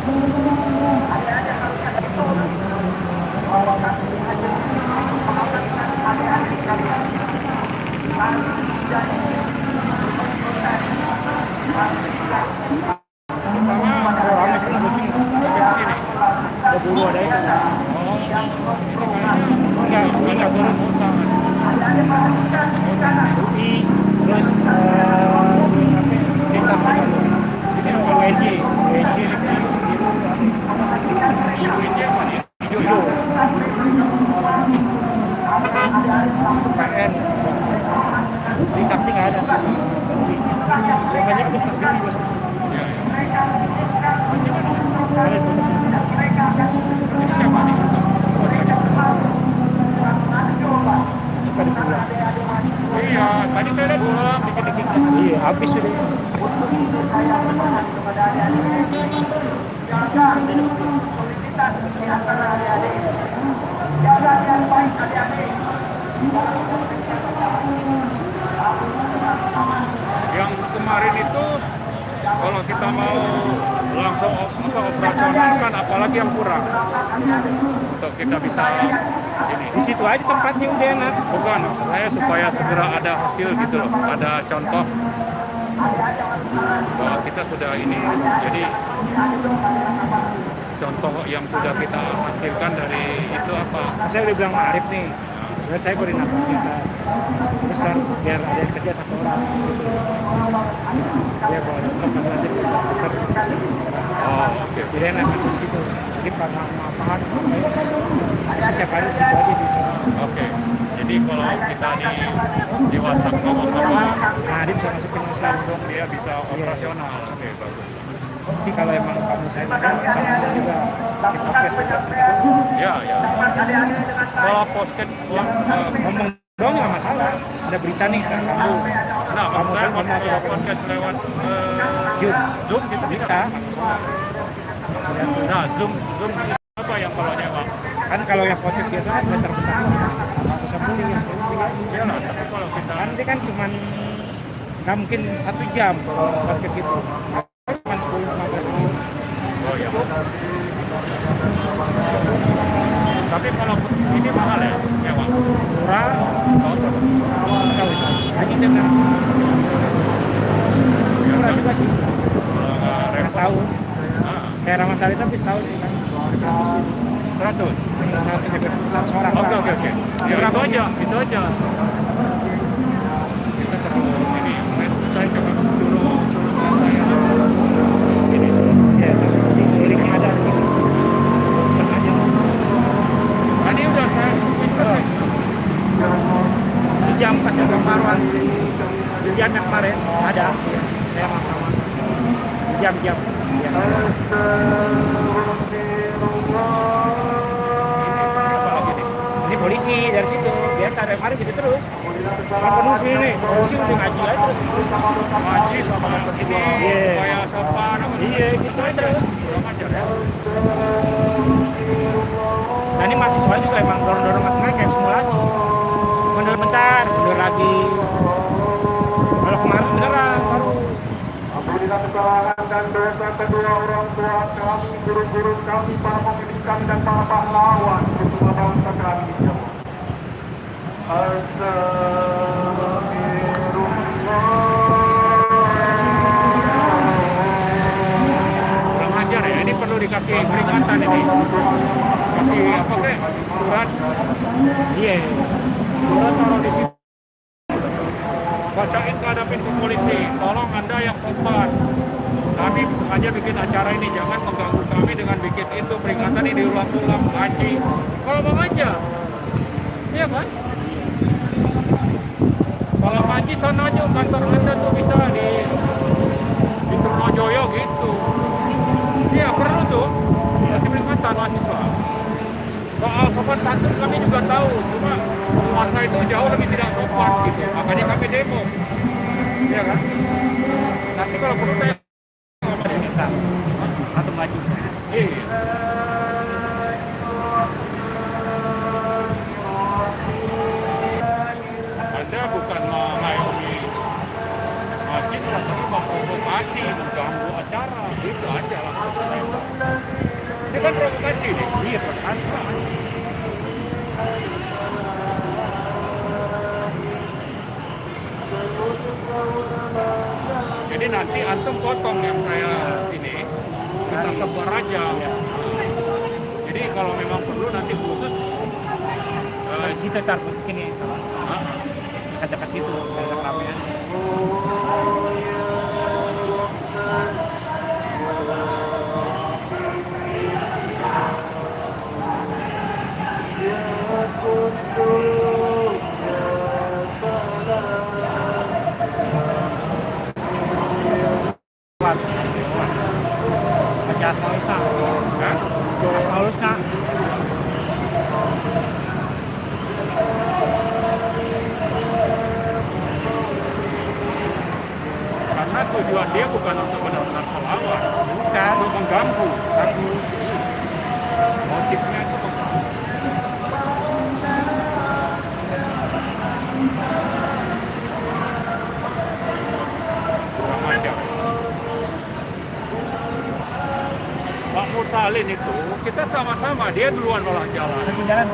Adik-adik harus itu bahwa kami hanya mengamankan adik-adik kalian. Kami tidak konfrontasi, kami tidak. Ada buru ada itu. Enggak turun utang. Terus desa ini apa WJ hijau PN di samping ada yang banyak di samping juga ada itu. Ini siapa nih? Suka dipulang. Iya, tadi saya udah pulang dikit-dikit. Iya, habis sudah. Yang kemarin itu kalau kita mau langsung operasional kan apalagi yang kurang untuk kita bisa ini. Di situ aja tempatnya udah enak. Bukan, saya supaya segera ada hasil gitu loh, ada contoh bahwa kita sudah ini. Jadi contoh yang sudah kita hasilkan dari itu apa? Saya udah bilang sama Arif nih. Terus saya koordinator kita. Terus kan biar ada yang kerja satu orang. Biar kalau ada problem nanti kita. Oh, oke. Jadi enak masuk situ. Jadi karena apa-apaan, siapa aja situ aja di. Oke. Jadi kalau kita di WhatsApp ngomong apa, Nah, dia bisa masukin langsung dia bisa operasional. Oke, bagus. Tapi kalau emang kamu saya sama juga di podcast itu. Ya. Kalau podcast Ngomong dong nggak masalah. Ada berita nih kan sambung. nah, maksudnya ngomong podcast lewat Zoom gitu Bisa. Nah, Zoom apa yang kalau nyewa? Kan kalau yang podcast biasa kan bentar-bentar. Aku sambungin ya. Ya lah, tapi kalau kita Nanti kan cuman nggak mungkin 1 jam kalau podcast itu. Cuma 10-15 menit. oh ya. Tapi kalau ini mahal ya nyewa? Murah. Oh, Tahu itu. Haji dengar. Murah juga sih. kalau nggak Karena tahu. Ah, Kayak Ramasari tapi setahun ini kan. 100. 100 seorang. Oke. Ya itu aja. Kita perlu ini. Saya coba suruh saya. Ini. Ya, di sekelilingnya ada. Sengaja. Tadi udah saya Di jam pas ada Marwan. Di jam yang kemarin ada. Saya sama. Di jam-jam. Ya. Ini polisi dari situ biasa dari kemarin gitu terus. Kalau penuh sini nih, polisi udah ngaji aja terus. ngaji sama ini Iya. kayak sopan apa Iya gitu aja terus. kurang ajar ya. Nah ini mahasiswa juga emang dorong-dorong masing-masing kayak simulasi. Mundur bentar, mundur lagi. Kalau kemarin beneran baru. Apabila kesalahan dan dosa kedua orang tua kami, guru-guru kami, para pemimpin kami dan para pahlawan bersama bangsa kami. Kurang ajar ya, ini perlu dikasih peringatan ini. Kasih apa kek? Surat. Iya. Surat taruh di situ. Bacain ke ada pintu polisi, tolong Anda yang sopan. Kami sengaja bikin acara ini, jangan mengganggu kami dengan bikin itu peringatan ini diulang-ulang, ngaji. Kalau mau aja, Iya kan? Kalau ngaji sana aja kantor Anda tuh bisa di Trunojoyo gitu. Iya perlu tuh. Kasih peringatan mahasiswa. Soal sopan santun kami juga tahu, cuma masa itu jauh lebih tidak sopan gitu. Makanya kami demo. Iya kan? Nanti kalau perlu saya Minta atau maju. iya. Anda bukan mengayomi mahasiswa, tapi memprovokasi, mengganggu acara, gitu aja lah. Ini kan provokasi nih. Iya, provokasi. Jadi nanti antum potong yang saya ini, kita sebar aja. Jadi kalau memang perlu nanti khusus Di situ tar ini. Dekat-dekat situ, dekat ramean. Baca Asmaul Husna. Asmaul Husna. Karena tujuan dia bukan untuk benar-benar selawat, Bukan. untuk mengganggu. Motifnya itu mengganggu. Kurang ajar. Pak Mursalin itu kita sama-sama, dia duluan malah jalan. Satu jalan.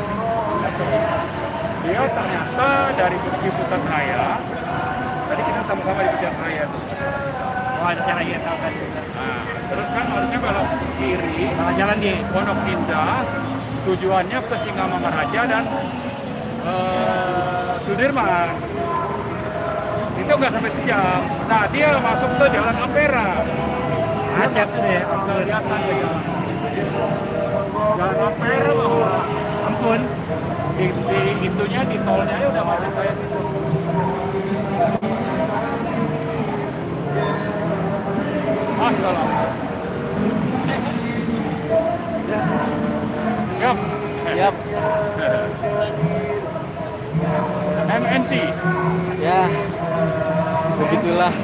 Dia ternyata dari Ciputat Raya. Tadi kita sama-sama di Ciputat Raya tuh. Oh, ada cara ya tahu kan. Nah, terus kan harusnya belok kiri, Salah jalan dia. Pondok Indah, tujuannya ke Singamangaraja dan Sudirman. Itu nggak sampai sejam. Nah, dia masuk ke Jalan Ampera. Macet deh. Kelihatan ke jalan. Jalan Ampera bahwa Ampun. di itunya di tolnya ya udah macet kayak gitu. Assalam. Yap. Yap. MNC. Ya. Begitulah.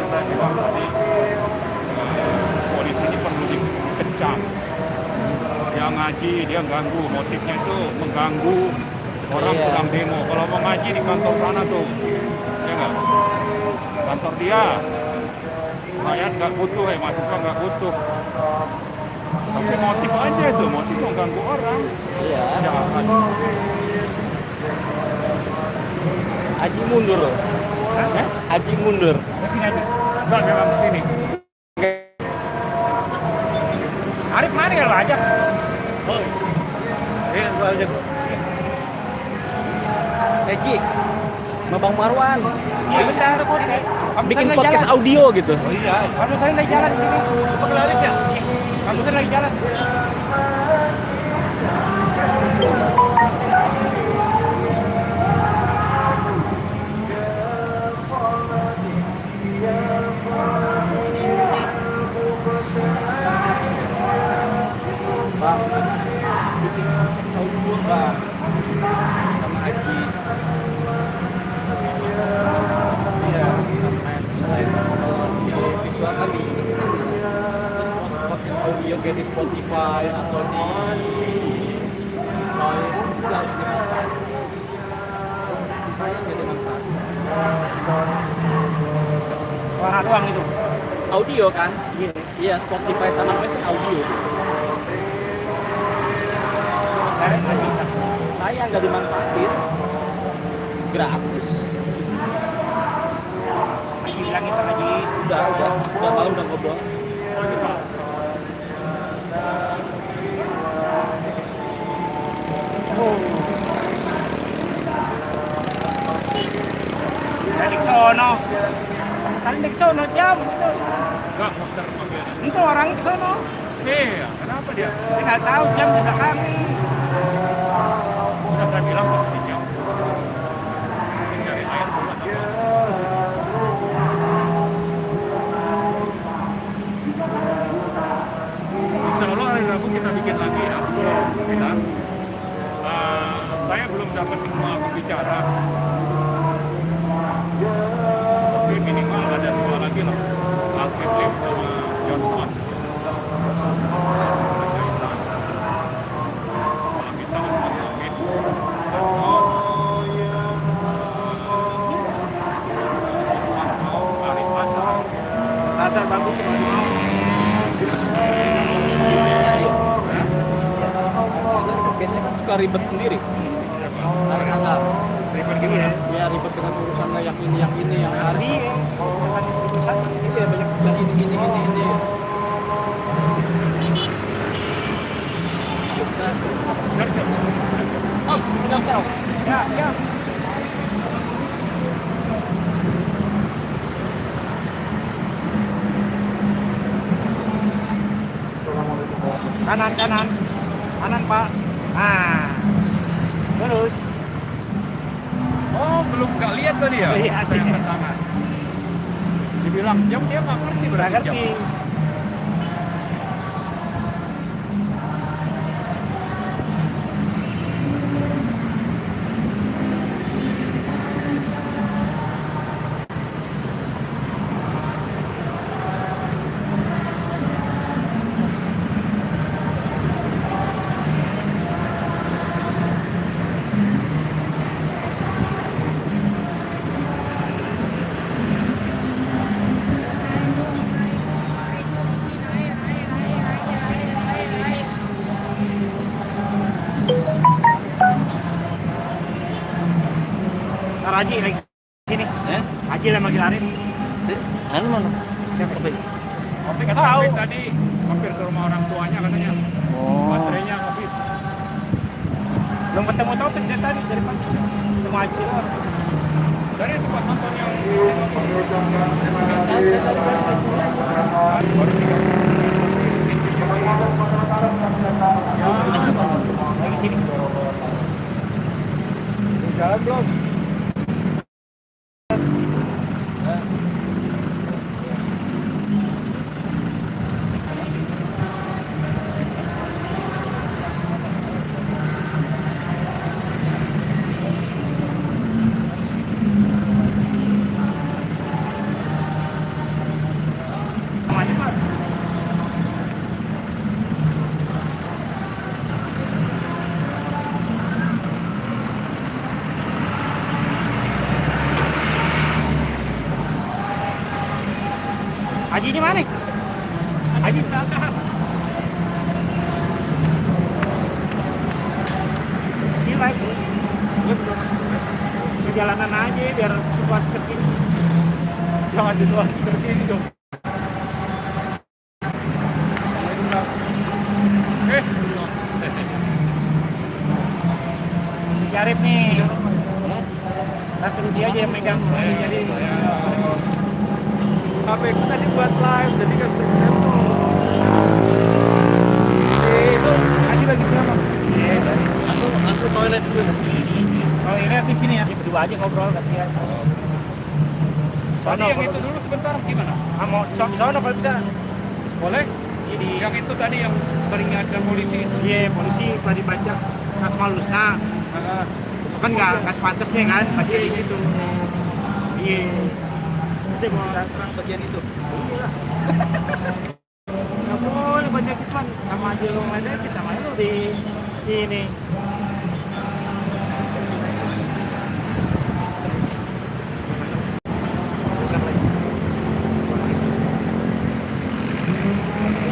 Saya bilang tadi polisi ini perlu dikecam. Dia ngaji, dia ganggu, motifnya itu mengganggu orang Iya. sedang demo. Kalau mau ngaji di kantor sana tuh, ya nggak? Kantor dia, rakyat nggak butuh, mahasiswa nggak butuh. Tapi motif aja itu, motif mengganggu orang. Iya. Jahat. Haji mundur loh. Eh? Haji mundur. Ke sini aja. Nggak memang kesini. Arif mana ya lo ajak? Gua ajak. Haji. Sama Bang Marwan. Iya bentar. Bikin podcast audio gitu. Oh iya. Kamu saya lagi jalan di sini. Apa Arif ya? Kamu saya lagi jalan. Bang. Bikin podcast audio, Bang. Sama Haji. Iya, selain di visual kami podcast audio kayak di Spotify atau di Noise itu harus dimanfaatkan. Saya jadi manfaat. Warna doang itu. Audio kan? Iya, Spotify sama Noise kan audio. Saya nggak dimanfaatin, gratis. Haji bilangin Pak Haji. Udah malam udah ngobrol. Dari sono. Kan di sono jam. Nggak, muter mobil. Itu orang di sono. Iya, kenapa dia? Saya nggak tahu jam di belakang. saya bilang posisinya mungkin cari air buat apa. Insya Allah hari Rabu kita bikin lagi ya. Kita, saya belum dapat semua pembicara. Tapi minimal ada 2 lagi lah. Alfred Lim sama John Watt. Kalau bisa Usman Hamid. Aris Asar. Sasar bagus sih. Biasanya kan suka ribet sendiri. Tarik asal. Ribet gitu ya. Ya ribet dengan urusannya yang ini, yang hari. Iya banyak urusan ini. Oh, udah. Ya. Kanan Pak. Nah, terus. Oh, belum nggak lihat tadi ya? Iya, Saya angkat tangan. Dibilang jam dia nggak ngerti berarti jam. Haji lagi sini. Haji lagi lari. Anu mana? Siapa? Tapi kata Afif tadi mampir ke rumah orang tuanya katanya. Baterainya habis. Belum ketemu Taufik dari tadi dari pagi. Ketemu Haji. Dari sempat nonton yang lagi sini. Jalan belum? Haji ini mana? Haji belakang. Sila itu. Perjalanan aja biar situasi terkini. Jangan situasi terkini dong. Si Arif nih. Kita suruh dia aja yang megang. Jadi HP ku tadi buat live, jadi kan terus itu Haji lagi berapa? aku toilet dulu. Kalau ini di sini ya, berdua aja ngobrol gantian. tadi yang itu dulu sebentar gimana? Mau di sana kalau bisa. Boleh? Jadi Yang itu tadi yang sering ada polisi itu. iya polisi tadi pajak Kasmalusna. Itu kan nggak sepantasnya kan, pajak di situ. Iya. Nanti mau serang bagian itu. Iya. Nggak boleh banyak itu kan, sama aja lo ngeledekin sama itu di ini.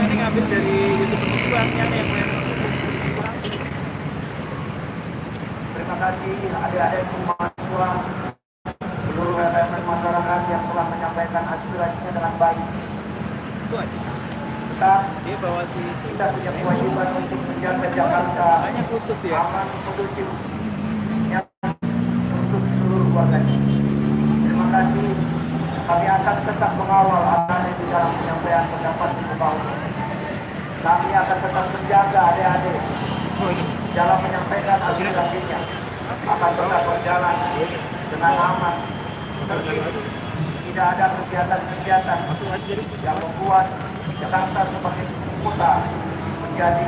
Ini ngambil dari YouTube yang Terima kasih adik-adik mahasiswa, seluruh elemen masyarakat yang telah menyampaikan aspirasinya dengan baik. Kita punya kewajiban untuk menjaga Jakarta aman, kondusif, nyaman untuk seluruh warganya. Terima kasih. Kami akan tetap mengawal anak-anak di dalam penyampaian pendapat di bawah. Kami akan tetap menjaga adik-adik dalam menyampaikan aspirasinya. akan tetap berjalan dengan aman, tertib. Tidak ada kegiatan-kegiatan yang membuat Jakarta sebagai kota menjadi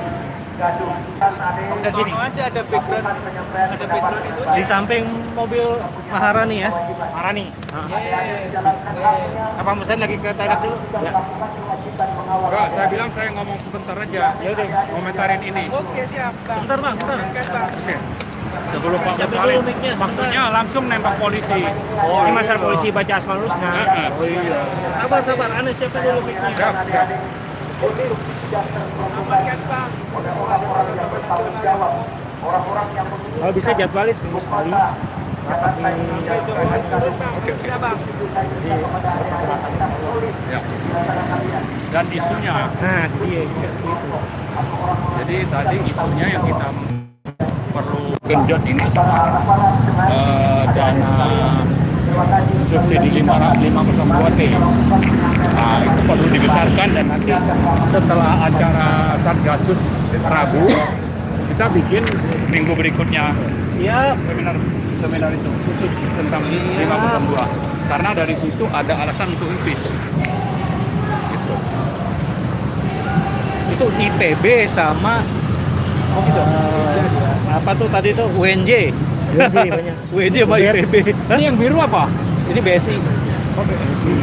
gaduh. Ada background itu Di samping mobil Maharani ya. Maharani. Apa Musen lagi ke Thailand dulu? Ya. Enggak, saya bilang saya ngomong sebentar aja. Ya udah. Komentarin ini. Oke, siap. Bentar Bang, bentar. Oke. Sebelum Pak Musalim, maksudnya langsung nembak polisi. Oh, ini masalah polisi baca Asmaul Husna. Oh iya. Sabar, Anda siapa dulu mic-nya? Siap, siap. Kalau bisa jadwalin seminggu sekali. Ya. Dan isunya, Nah, dia gitu. jadi tadi isunya yang kita perlu genjot ini sama dana subsidi 502T. Nah, itu perlu dibesarkan dan nanti setelah acara Satgasus Rabu kita bikin minggu berikutnya seminar itu khusus tentang 502 karena dari situ ada alasan untuk impeach. Gitu. Itu IPB sama apa tuh tadi tuh UNJ. UNJ sama IPB. Ini yang biru apa? Ini BSI. Oh, BSI.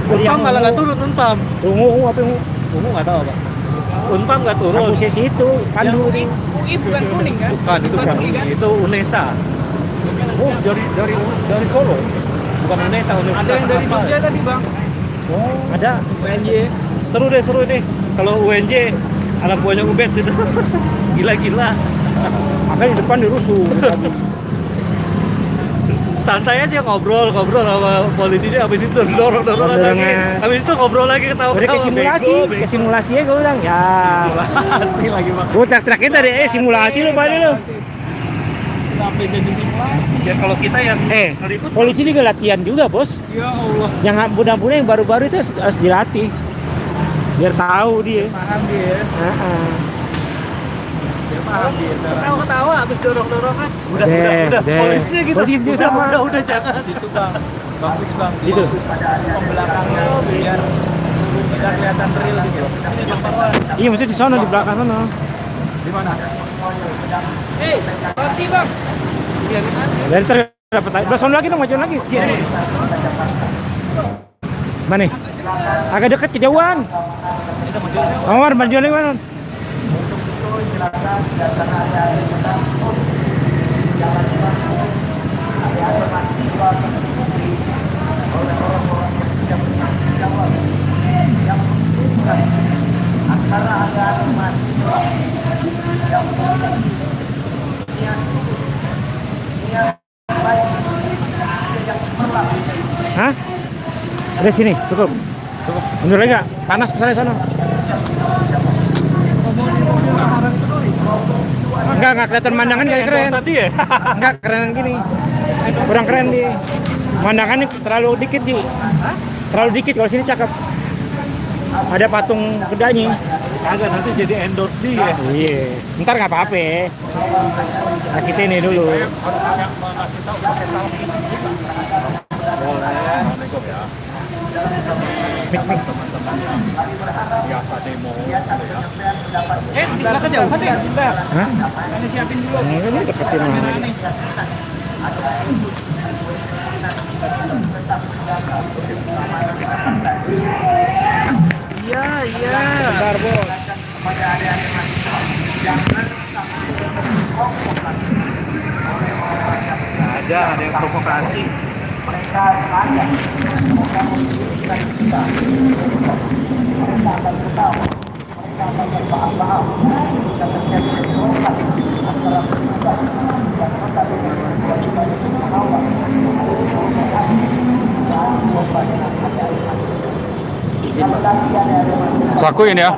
Unpam malah nggak turun Unpam. Ungu apa ungu? Ungu nggak tahu apa. Unpam nggak turun. Kampusnya situ, Pandu. UI bukan kuning kan? Bukan, itu bukan UI kan? itu UNESA. Oh, dari Solo. Bukan UNESA, Universitas. Ada yang dari Jogja tadi, Bang. Oh, ada. UNJ. Seru deh. Kalau UNJ anak buahnya Ubed itu. Gila-gila. Makanya di depan dirusuh. Santai aja ngobrol sama polisinya, habis itu dorong lagi. Habis itu ngobrol lagi ketawa. Udah simulasi ya gue bilang ya. Simulasi lagi Bang. Gue teriak-teriakin tadi simulasi lu pada lu. Sampai jadi simulasi. Ya kalau kita yang Polisi juga latihan juga bos. ya Allah. Yang muda-muda yang baru-baru itu harus dilatih biar tahu dia. Paham dia. Dia paham dia. Ketawa-ketawa habis dorong-dorongan. Udah. Polisinya gitu. Polisi gitu sama. Udah jangan. Situ Bang. Bagus Bang. Gitu. Pembelakangnya biar tidak kelihatan real gitu. Ini Bang Parwan. Iya maksudnya di sana di belakang sana. Di mana? Berhenti, Bang. Iya di mana? Dari dapat belas lagi dong, majuan lagi. Iya. Mana? Agak dekat kejauhan. Mawar majuan lagi mana? Hah? Ada sini, cukup. Mundur lagi nggak? Panas misalnya sana. Enggak kelihatan pemandangan kayak keren. Tadi ya? Enggak keren gini. Kurang keren dia. Pemandangannya terlalu dikit Ji. Terlalu dikit, kalau sini cakep. Ada patung kudanya. Kagak, nanti jadi endorse dia. Iya. Ntar nggak apa-apa. Nah, kita ini dulu. Biasa demo. Kita kejauhan deh. Hah? Ini siapin dulu. Enggak, ini deketin aja. Iya. Bentar, Bos. Ada yang provokasi. Sakuin ya.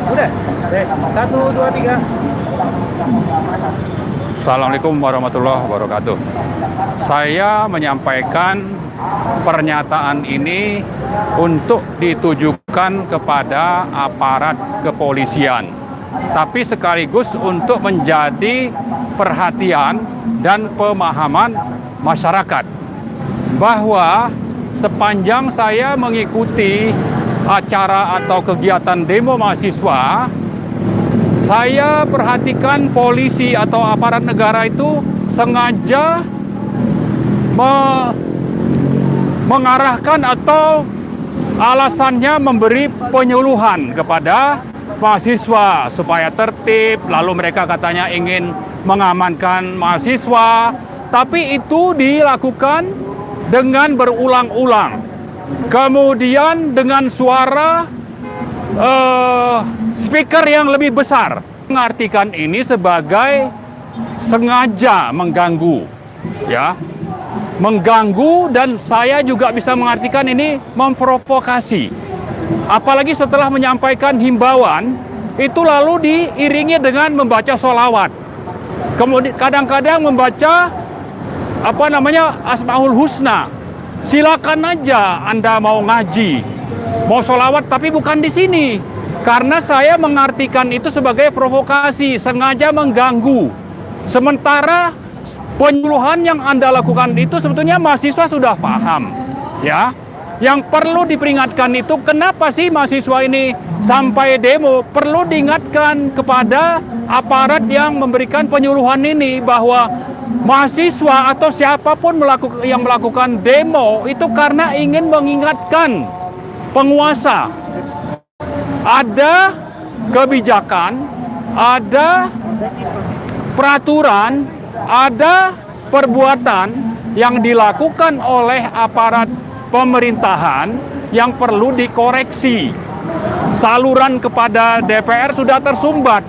Udah. 1, 2, 3. Assalamualaikum warahmatullahi wabarakatuh. Saya menyampaikan pernyataan ini untuk ditujukan kepada aparat kepolisian, tapi sekaligus untuk menjadi perhatian dan pemahaman masyarakat bahwa sepanjang saya mengikuti acara atau kegiatan demo mahasiswa, saya perhatikan polisi atau aparat negara itu sengaja mengarahkan atau alasannya memberi penyuluhan kepada mahasiswa supaya tertib, lalu mereka katanya ingin mengamankan mahasiswa, tapi itu dilakukan dengan berulang-ulang. Kemudian dengan suara speaker yang lebih besar. Mengartikan ini sebagai sengaja mengganggu, ya. Mengganggu, dan saya juga bisa mengartikan ini memprovokasi. Apalagi setelah menyampaikan himbauan, itu lalu diiringi dengan membaca sholawat. Kemudian kadang-kadang membaca Asmaul Husna. Silakan aja Anda mau ngaji, mau sholawat, tapi bukan di sini. Karena saya mengartikan itu sebagai provokasi, sengaja mengganggu. Sementara penyuluhan yang Anda lakukan itu sebetulnya mahasiswa sudah paham, ya. Yang perlu diperingatkan itu, kenapa sih mahasiswa ini sampai demo? Perlu diingatkan kepada aparat yang memberikan penyuluhan ini bahwa mahasiswa atau siapapun yang melakukan demo itu karena ingin mengingatkan penguasa. Ada kebijakan, ada peraturan, ada perbuatan yang dilakukan oleh aparat pemerintahan yang perlu dikoreksi. Saluran kepada DPR sudah tersumbat.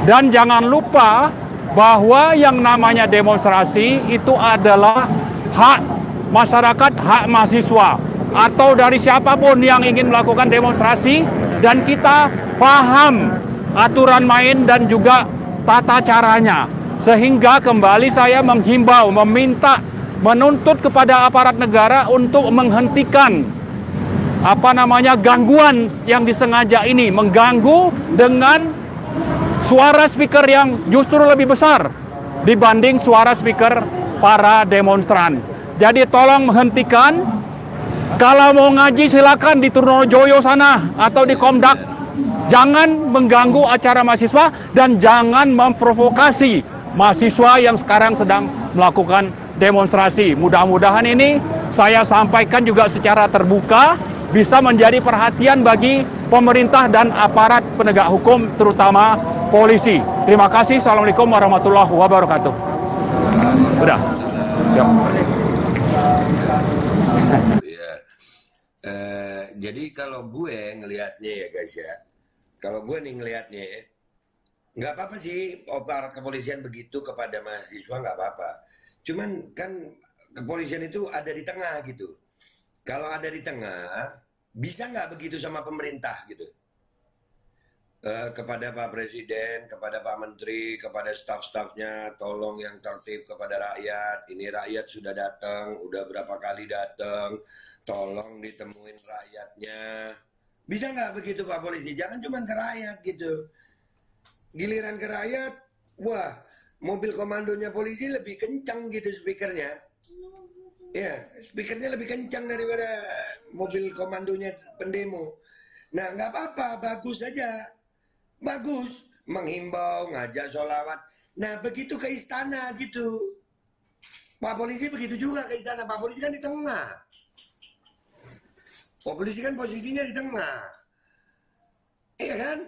Dan jangan lupa bahwa yang namanya demonstrasi itu adalah hak masyarakat, hak mahasiswa, atau dari siapapun yang ingin melakukan demonstrasi, dan kita paham aturan main dan juga tata caranya. Sehingga kembali saya menghimbau, meminta, menuntut kepada aparat negara untuk menghentikan gangguan yang disengaja ini, mengganggu dengan suara speaker yang justru lebih besar dibanding suara speaker para demonstran. Jadi tolong menghentikan. Kalau mau ngaji silakan di Trunojoyo sana atau di Komdak. Jangan mengganggu acara mahasiswa dan jangan memprovokasi mahasiswa yang sekarang sedang melakukan demonstrasi. Mudah-mudahan ini saya sampaikan juga secara terbuka, bisa menjadi perhatian bagi pemerintah dan aparat penegak hukum, terutama polisi. Terima kasih. Assalamualaikum warahmatullahi wabarakatuh. Udah. Siap. Jadi kalau gue ngelihatnya ya guys ya, kalau gue nih ngelihatnya ya, nggak apa-apa sih aparat kepolisian begitu kepada mahasiswa, nggak apa-apa. Cuman kan kepolisian itu ada di tengah gitu. Kalau ada di tengah, bisa nggak begitu sama pemerintah gitu? Kepada Pak Presiden, kepada Pak Menteri, kepada staf-stafnya, tolong yang tertib kepada rakyat. Ini rakyat sudah datang, udah berapa kali datang, tolong ditemuin rakyatnya. Bisa nggak begitu Pak Polisi? Jangan cuma ke rakyat gitu. Giliran ke rakyat, wah, mobil komandonya polisi lebih kencang gitu speakernya. Ya, speakernya lebih kencang daripada mobil komandonya pendemo. Nah, nggak apa-apa, bagus aja. Bagus, menghimbau, ngajak sholawat. Nah, begitu ke istana gitu. Pak Polisi begitu juga ke istana. Pak Polisi kan di tengah. Pak Polisi kan posisinya di tengah. Iya kan?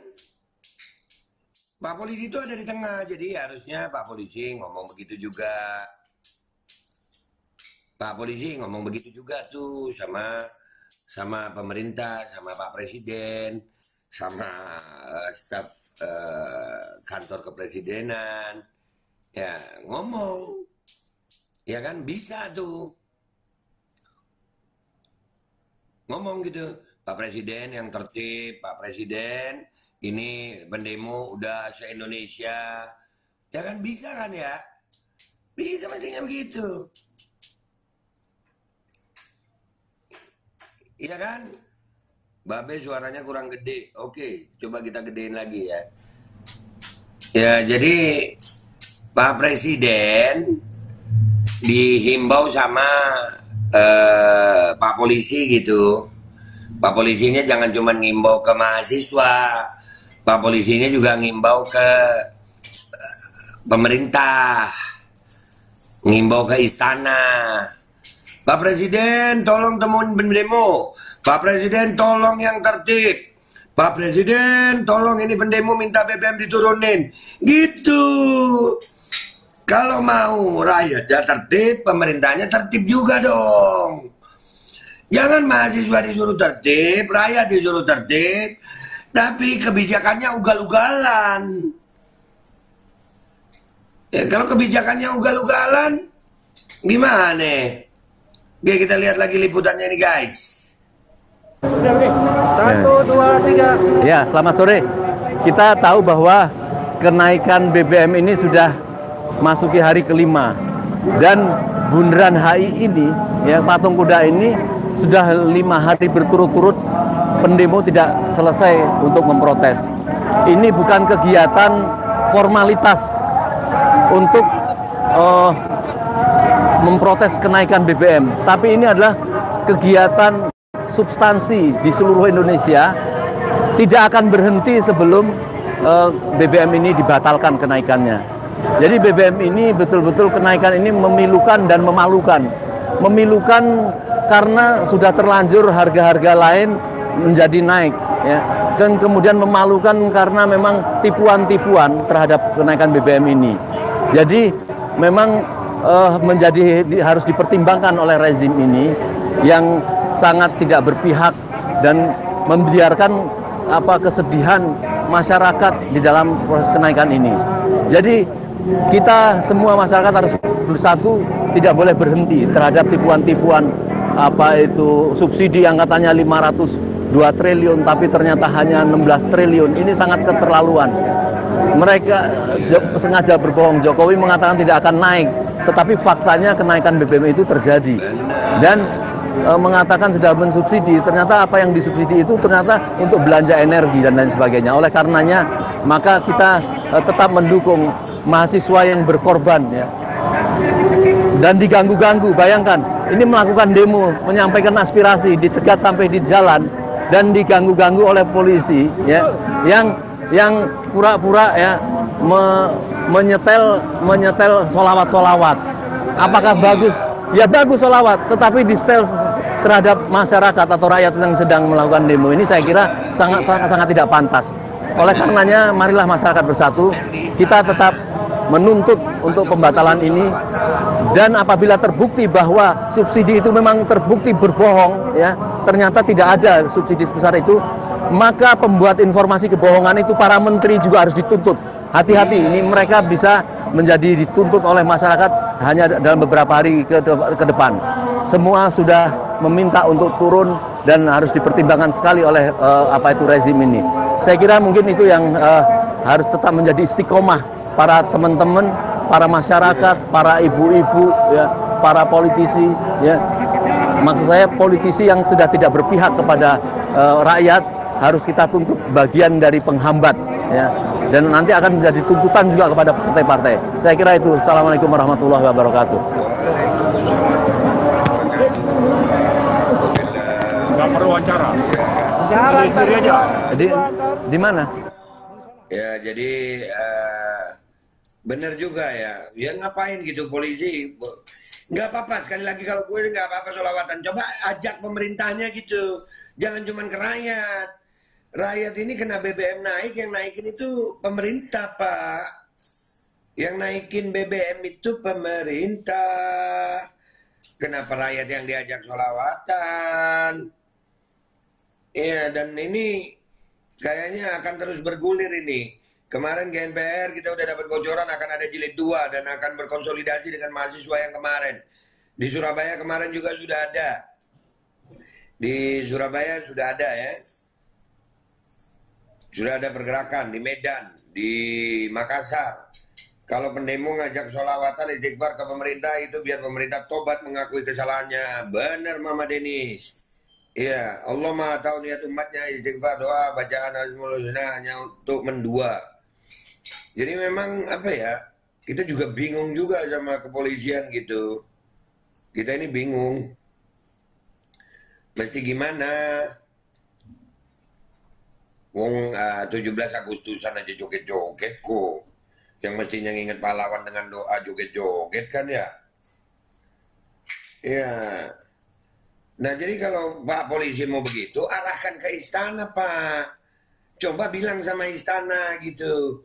Pak Polisi itu ada di tengah. Jadi harusnya Pak Polisi ngomong begitu juga. Pak Polisi ngomong begitu juga tuh sama pemerintah, sama Pak Presiden, sama staf kantor kepresidenan. Ya, ngomong. Ya kan bisa tuh. Ngomong gitu. Pak Presiden yang tertib, Pak Presiden ini pendemo udah se-Indonesia. Ya kan bisa kan ya? Bisa mestinya begitu. Iya kan? Babe suaranya kurang gede. Oke, coba kita gedein lagi ya. Ya, jadi Pak Presiden dihimbau sama Pak Polisi gitu. Pak Polisinya jangan cuma ngimbau ke mahasiswa. Pak Polisinya juga ngimbau ke pemerintah. Ngimbau ke istana. Pak Presiden tolong temuin pendemo. Pak Presiden tolong yang tertib. Pak Presiden tolong ini pendemo minta BBM diturunin. Gitu. Kalau mau rakyatnya tertib, pemerintahnya tertib juga dong. Jangan mahasiswa disuruh tertib, rakyat disuruh tertib, tapi kebijakannya ugal-ugalan. Ya, kalau kebijakannya ugal-ugalan, gimana? Oke, kita lihat lagi liputannya nih guys. Satu, dua, tiga. Ya, selamat sore. Kita tahu bahwa kenaikan BBM ini sudah masuki hari kelima. Dan Bundaran HI ini, ya patung kuda ini sudah 5 hari berturut-turut pendemo tidak selesai untuk memprotes. Ini bukan kegiatan formalitas untuk memprotes kenaikan BBM, tapi ini adalah kegiatan substansi di seluruh Indonesia. Tidak akan berhenti sebelum BBM ini dibatalkan kenaikannya. Jadi BBM ini betul-betul kenaikan ini memilukan dan memalukan. Memilukan karena sudah terlanjur harga-harga lain menjadi naik, ya. Dan kemudian memalukan karena memang tipuan-tipuan terhadap kenaikan BBM ini. Jadi memang harus dipertimbangkan oleh rezim ini yang sangat tidak berpihak dan membiarkan kesedihan masyarakat di dalam proses kenaikan ini. Jadi kita semua masyarakat harus bersatu, tidak boleh berhenti terhadap tipuan-tipuan subsidi yang katanya 502 triliun tapi ternyata hanya 16 triliun. Ini sangat keterlaluan. Mereka sengaja berbohong. Jokowi mengatakan tidak akan naik, tetapi faktanya kenaikan BBM itu terjadi. Dan mengatakan sudah mensubsidi, ternyata apa yang disubsidi itu ternyata untuk belanja energi dan lain sebagainya. Oleh karenanya, maka kita tetap mendukung mahasiswa yang berkorban, ya. Dan diganggu-ganggu, bayangkan, ini melakukan demo, menyampaikan aspirasi, dicegat sampai di jalan, dan diganggu-ganggu oleh polisi, ya, yang pura-pura ya menyetel solawat. Apakah bagus? Ya bagus solawat, tetapi di setel terhadap masyarakat atau rakyat yang sedang melakukan demo ini saya kira sangat tidak pantas. Oleh karenanya, marilah masyarakat bersatu, kita tetap menuntut untuk pembatalan ini. Dan apabila terbukti bahwa subsidi itu memang terbukti berbohong, ya, ternyata tidak ada subsidi sebesar itu, maka pembuat informasi kebohongan itu para menteri juga harus dituntut. Hati-hati, ini mereka bisa menjadi dituntut oleh masyarakat hanya dalam beberapa hari ke depan. Semua sudah meminta untuk turun dan harus dipertimbangkan sekali oleh rezim ini. Saya kira mungkin itu yang harus tetap menjadi istiqomah para teman-teman, para masyarakat, para ibu-ibu, ya, para politisi, ya. Maksud saya politisi yang sudah tidak berpihak kepada rakyat harus kita tuntut bagian dari penghambat, ya. Dan nanti akan menjadi tuntutan juga kepada partai-partai. Saya kira itu. Assalamualaikum warahmatullahi wabarakatuh. Nggak perlu wawancara. Sendiri aja. Di mana? Ya, jadi bener juga ya. Ya ngapain gitu polisi? Nggak apa-apa, sekali lagi kalau gue nggak apa-apa solawatan. Coba ajak pemerintahnya gitu. Jangan cuma ke rakyat. Rakyat ini kena BBM naik, yang naikin itu pemerintah, Pak. Yang naikin BBM itu pemerintah. Kenapa rakyat yang diajak solawatan? Iya, dan ini kayaknya akan terus bergulir ini. Kemarin GNPR kita udah dapat bocoran akan ada jilid 2 dan akan berkonsolidasi dengan mahasiswa yang kemarin. Di Surabaya kemarin juga sudah ada. Di Surabaya sudah ada ya. Sudah ada pergerakan di Medan, di Makassar. Kalau pendemo ngajak sholawatan istighfar ke pemerintah itu biar pemerintah tobat mengakui kesalahannya. Benar Mama Denis. Iya, Allah Maha tahu niat umatnya, istighfar, doa, bacaan Asmaul Husna hanya untuk mendua. Jadi memang apa ya, kita juga bingung juga sama kepolisian gitu. Kita ini bingung. Mesti gimana? Wong 17 Agustusan aja joget-joget kok. Yang mestinya nginget pahlawan dengan doa joget-joget kan ya? Iya. Nah jadi kalau Pak Polisi mau begitu, arahkan ke istana Pak. Coba bilang sama istana gitu.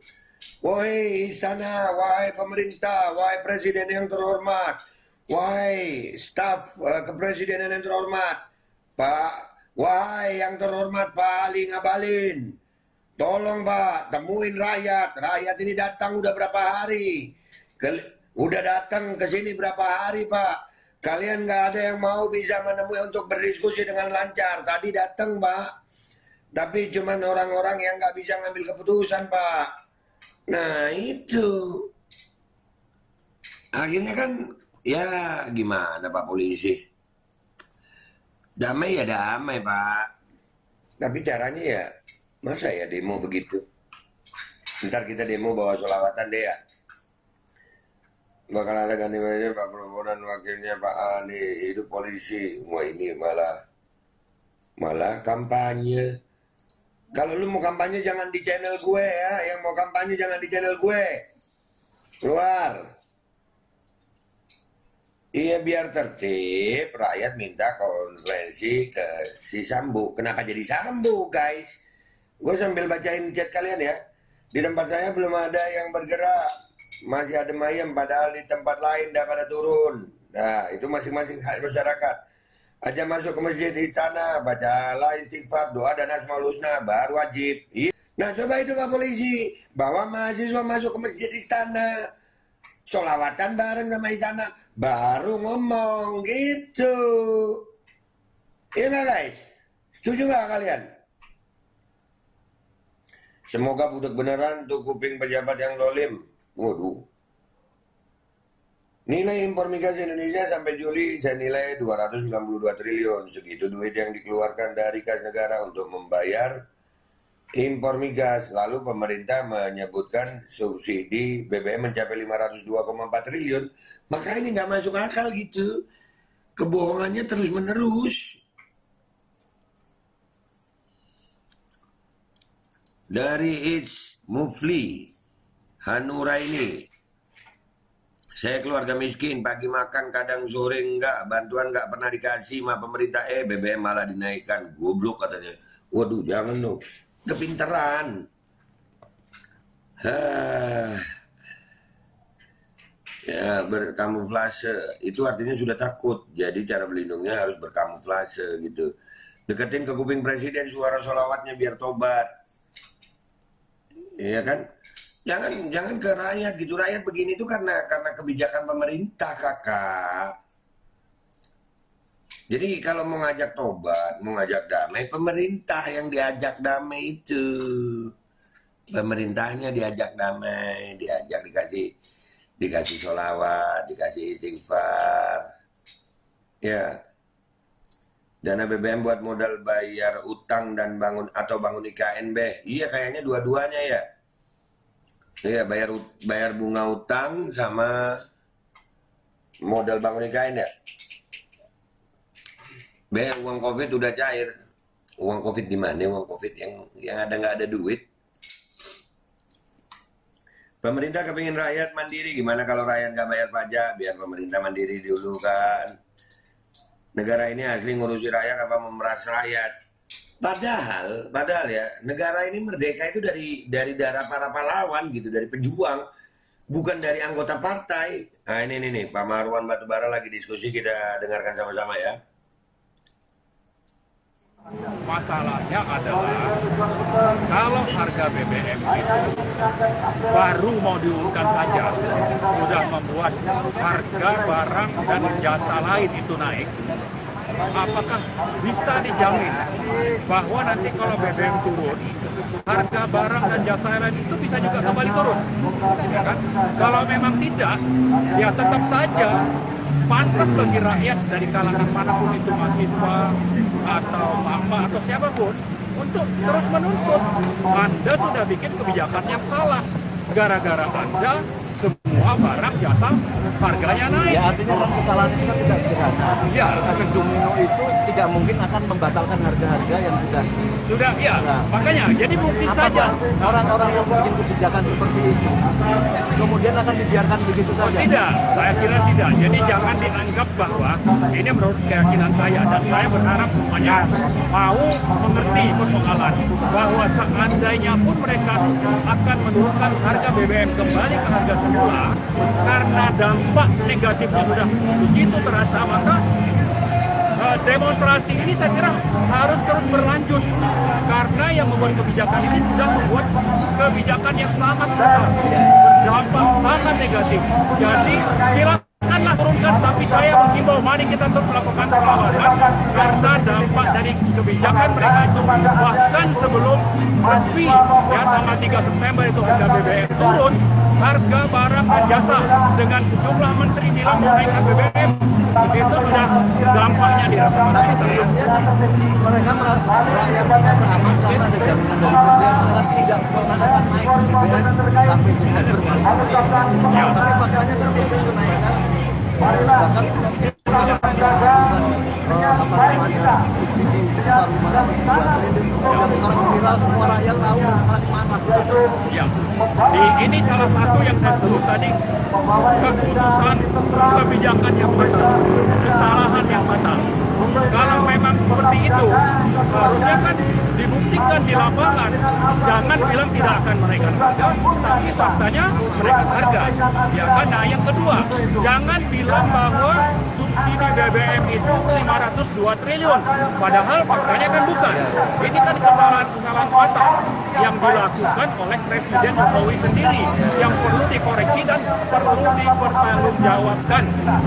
Wahai istana, wahai pemerintah, wahai presiden yang terhormat, wahai staf kepresidenan yang terhormat, Pak, wahai yang terhormat Pak Ali Ngabalin, tolong Pak, temuin rakyat. Rakyat ini datang udah berapa hari? Udah datang ke sini berapa hari Pak? Kalian nggak ada yang mau bisa menemui untuk berdiskusi dengan lancar. Tadi datang Pak, tapi cuman orang-orang yang nggak bisa ngambil keputusan Pak. Nah itu. Akhirnya kan, ya gimana Pak Polisi? Damai ya damai Pak. Tapi caranya ya, masa ya demo begitu? Ntar kita demo bawa sholawatan deh ya. Bakal ada ganti bajunya Pak Prabowo dan wakilnya Pak Ani, hidup polisi. Wah ini malah kampanye. Kalau lu mau kampanye jangan di channel gue ya. Yang mau kampanye jangan di channel gue. Keluar. Iya biar tertib. Rakyat minta konferensi ke si Sambu. Kenapa jadi Sambu guys? Gue sambil bacain chat kalian ya. Di tempat saya belum ada yang bergerak. Masih ada mayem, padahal di tempat lain dah pada turun. Nah, itu masing-masing hak masyarakat. Aja masuk ke masjid istana, bacalah istighfar, doa dan Asmaul Husna, baru wajib. Nah, coba itu Pak Polisi, bawa mahasiswa masuk ke masjid istana, sholawatan bareng sama istana, baru ngomong gitu. Iya nggak guys? Setuju nggak kalian? Semoga budek beneran tuh kuping pejabat yang dolim. Waduh. Nilai impor migas Indonesia sampai Juli saya nilai 292 triliun. Segitu duit yang dikeluarkan dari kas negara untuk membayar impor migas. Lalu pemerintah menyebutkan subsidi BBM mencapai 502,4 triliun. Maka ini nggak masuk akal gitu. Kebohongannya terus menerus. Dari It's Mufli Hanura ini, saya keluarga miskin, pagi makan kadang sore enggak, bantuan enggak pernah dikasih sama pemerintah, BBM malah dinaikkan, goblok katanya. Waduh jangan dong, kepinteran. Ya berkamuflase, itu artinya sudah takut, jadi cara berlindungnya harus berkamuflase gitu. Deketin ke kuping presiden suara sholawatnya biar tobat. Iya kan? Jangan ke rakyat gitu. Rakyat begini tuh karena kebijakan pemerintah kakak. Jadi kalau mau ngajak tobat, mau ngajak damai, pemerintah yang diajak damai itu. Pemerintahnya diajak damai, diajak dikasih sholawat, dikasih istighfar. Ya. Dana BBM buat modal bayar utang dan bangun IKN Beh. Iya kayaknya dua-duanya ya. Iya bayar bunga utang sama modal bangun IKN ya. Bayar uang Covid udah cair. Uang Covid di mana? Uang Covid yang ada nggak ada duit. Pemerintah kepingin rakyat mandiri. Gimana kalau rakyat nggak bayar pajak? Biar pemerintah mandiri dulu kan. Negara ini asli ngurusi rakyat apa memeras rakyat? Padahal ya, negara ini merdeka itu dari darah para pahlawan gitu, dari pejuang, bukan dari anggota partai. Nah ini nih, Pak Marwan Batubara lagi diskusi, kita dengarkan sama-sama ya. Masalahnya adalah kalau harga BBM itu baru mau diurutkan saja, sudah membuat harga barang dan jasa lain itu naik. Apakah bisa dijamin bahwa nanti kalau BBM turun, harga barang dan jasa lain itu bisa juga kembali turun? Ya kan? Kalau memang tidak, ya tetap saja pantas bagi rakyat dari kalangan manapun itu, mahasiswa atau mama atau siapapun, untuk terus menuntut Anda sudah bikin kebijakan yang salah. Gara-gara Anda semua barang jasa harganya naik. Ya artinya kan kesalahan itu kan tidak sederhana. Ya, efek domino itu tidak mungkin akan membatalkan harga-harga yang sudah. ya. Nah, Makanya jadi mungkin saja orang-orang yang bikin kebijakan seperti itu kemudian akan dibiarkan begitu saja. Tidak, saya kira tidak. Jadi jangan dianggap bahwa ini menurut keyakinan saya, dan saya berharap semuanya mau mengerti persoalan bahwa seandainya pun mereka akan menurunkan harga BBM kembali ke harga semula karena dampak negatifnya sudah begitu terasa, maka demonstrasi ini saya kira harus terus berlanjut karena yang membuat kebijakan ini sudah membuat kebijakan yang sangat besar, berdampak sangat negatif. Jadi silakanlah turunkan, tapi saya menghimbau mari kita terus melakukan perlawanan karena dampak dari kebijakan mereka itu bahkan sebelum resmi ya tanggal 3 September itu harga BBM turun, harga barang dan jasa dengan sejumlah menteri bilang menaikkan BBM itu sudah dampaknya dirasakan dari saya. Mereka rakyat merasa aman karena ada jaminan dari pemerintah tidak pernah akan naik BBM sampai Desember. Ya. Tapi faktanya kan BBM kenaikan bahkan yang sekarang viral semua rakyat tahu Ya, ini salah satu yang saya sebut tadi, keputusan kebijakan yang fatal, kesalahan yang fatal. Kalau memang seperti itu, harusnya kan dibuktikan di lapangan. Jangan bilang tidak akan menaikkan harga, tapi faktanya menaikkan harga. Ya kan? Nah, yang kedua, jangan bilang bahwa subsidi BBM itu 502 triliun. Padahal faktanya kan bukan. Ini kan kesalahan-kesalahan fatal yang dilakukan oleh Presiden Jokowi sendiri yang perlu dikoreksi dan perlu dipertanggungjawabkan.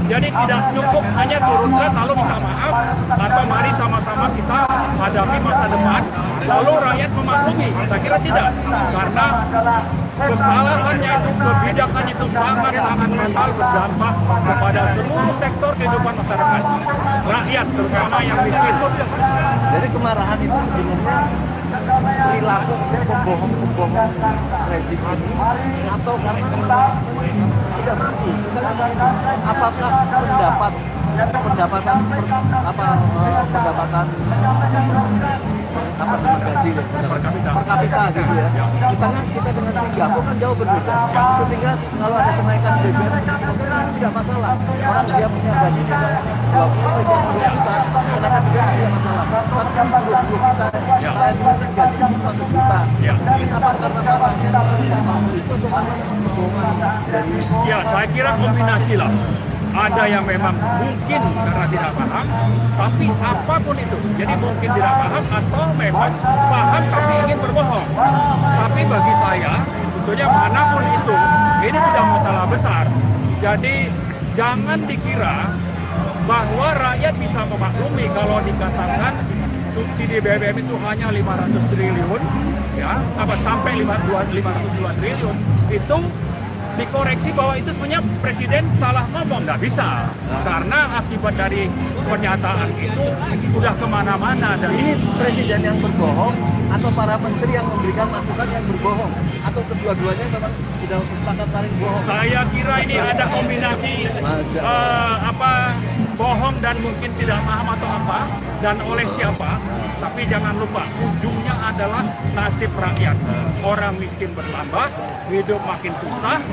Jadi tidak cukup hanya turunkan lalu minta maaf atau mari sama-sama kita hadapi masa depan lalu rakyat memaklumi. Saya kira tidak, karena kesalahannya itu, kebijakan itu sangat-sangat fatal, berdampak kepada seluruh sektor kehidupan masyarakat, rakyat terutama yang miskin. Jadi kemarahan itu sebenarnya perilaku pembohong-pembohong rezim ini atau karena memang tidak mampu. Misalnya apakah pendapatan gaji per kapita gitu ya. Misalnya kita dengan Singapura kan jauh berbeda. Sehingga kalau ada kenaikan BBM tidak masalah. Orang dia punya gaji misalnya 20 juta, kenaikan BBM tidak masalah. Tapi 20 juta, rakyat itu kan gaji 1 juta. Mungkin apa karena marahnya tidak mampu itu cuma kebohongan dari. Ya, saya kira kombinasi lah. Ada yang memang mungkin karena tidak paham, tapi apapun itu, jadi mungkin tidak paham atau memang paham tapi ingin berbohong. Tapi bagi saya, sebetulnya manapun itu, ini sudah masalah besar. Jadi jangan dikira bahwa rakyat bisa memaklumi kalau dikatakan subsidi BBM itu hanya 500 triliun, ya, sampai 502 triliun, itu dikoreksi bahwa itu sebenarnya presiden salah ngomong, nggak bisa, karena akibat dari pernyataan itu sudah kemana-mana. Dan ini presiden yang berbohong atau para menteri yang memberikan masukan yang berbohong atau kedua-duanya memang sudah sepakat saling bohong? Saya kira ini ada kombinasi bohong dan mungkin tidak paham atau apa dan oleh siapa. Tapi jangan lupa ujungnya adalah nasib rakyat. Orang miskin bertambah, hidup makin susah,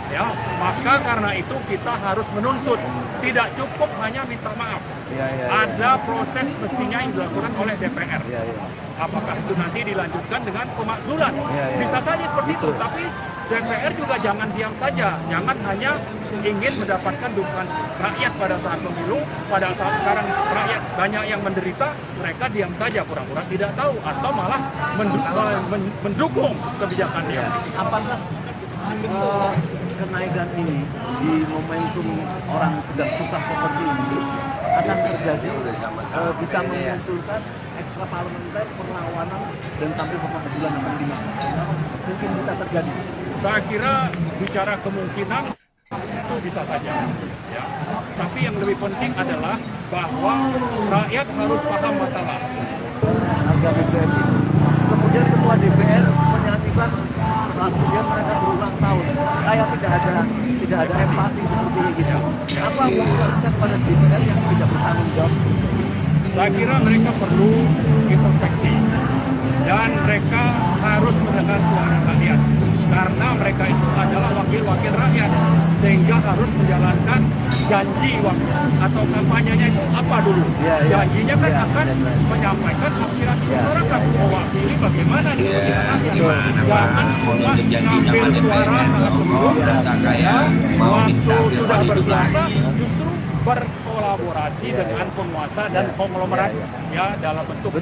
ya. Maka karena itu kita harus menuntut. Tidak cukup hanya minta maaf. Ada proses mestinya yang dilakukan oleh DPR. Apakah itu nanti dilanjutkan dengan pemakzulan? Bisa saja seperti itu. Tapi DPR juga jangan diam saja. Jangan hanya ingin mendapatkan dukungan rakyat pada saat pemilu, pada saat sekarang rakyat banyak yang menderita, mereka diam saja, pura-pura tidak tahu atau malah mendukung kebijakannya. Apakah kenaikan ini di momentum orang sedang susah seperti ini akan terjadi bisa memunculkan ekstra parlementer, perlawanan dan sampai pemakzulan yang mungkin bisa terjadi? Saya kira bicara kemungkinan itu bisa saja, ya. Tapi yang lebih penting adalah bahwa rakyat harus paham masalah. Harga BBM itu. Kemudian ketua DPR menyanyikan lagunya mereka berulang tahun. Kayak tidak ada empati seperti ini gitu. Apa menurutnya pada DPR yang tidak bertanggung jawab? Saya kira mereka perlu introspeksi dan mereka harus mendengar suara rakyat karena mereka itu adalah wakil-wakil rakyat sehingga harus menjalankan janji atau kampanyenya itu apa dulu. Janjinya kan akan menyampaikan aspirasi masyarakat, mewakili bagaimana di kepentingan rakyat. Jangan cuma ngambil suara saat pemilu waktu sudah berkuasa justru berkolaborasi dengan penguasa dan konglomerat ya dalam bentuk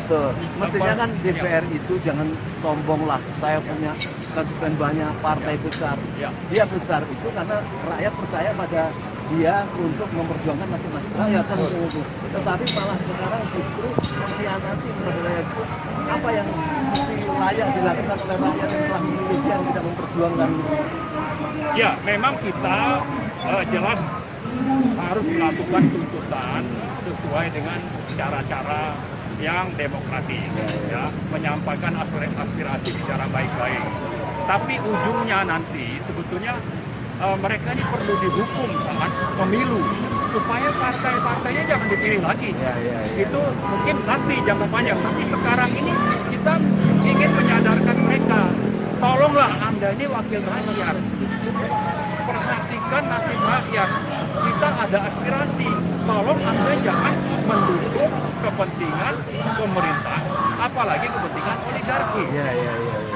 Mestinya kan DPR itu jangan sombong lah. Saya punya konstituen banyak, partai besar. Dia besar itu karena rakyat percaya pada dia untuk memperjuangkan masing-masing rakyat kan itu. Tetapi malah sekarang justru mengkhianati kepada rakyat itu apa yang mesti layak dilakukan oleh rakyat yang telah memilih dia yang tidak memperjuangkan. Ya, memang kita jelas harus melakukan tuntutan sesuai dengan cara-cara yang demokratis, ya, menyampaikan aspirasi secara baik-baik. Tapi ujungnya nanti sebetulnya mereka ini perlu dihukum saat pemilu supaya partai-partainya jangan dipilih lagi. Itu mungkin nanti jangka panjang. Tapi sekarang ini kita ingin menyadarkan mereka, tolonglah Anda ini wakil rakyat. Perhatikan nasib rakyat. Kita ada aspirasi. Tolong Anda jangan mendukung kepentingan pemerintah, apalagi kepentingan oligarki.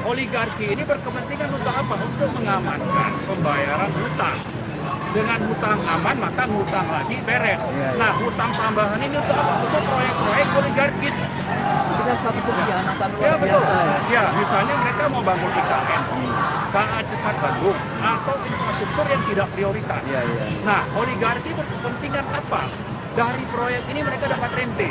Oligarki ini berkepentingan untuk apa? Untuk mengamankan pembayaran hutang. Dengan hutang aman, maka hutang lagi beres. Nah, hutang tambahan ini untuk apa? Untuk proyek-proyek oligarkis. Itu kan satu pengkhianatan Ya, luar betul. biasa ya. Ya, misalnya mereka mau bangun IKN, KA Cepat Bandung, atau infrastruktur yang tidak prioritas. Nah, oligarki berkepentingan apa? Dari proyek ini mereka dapat rente.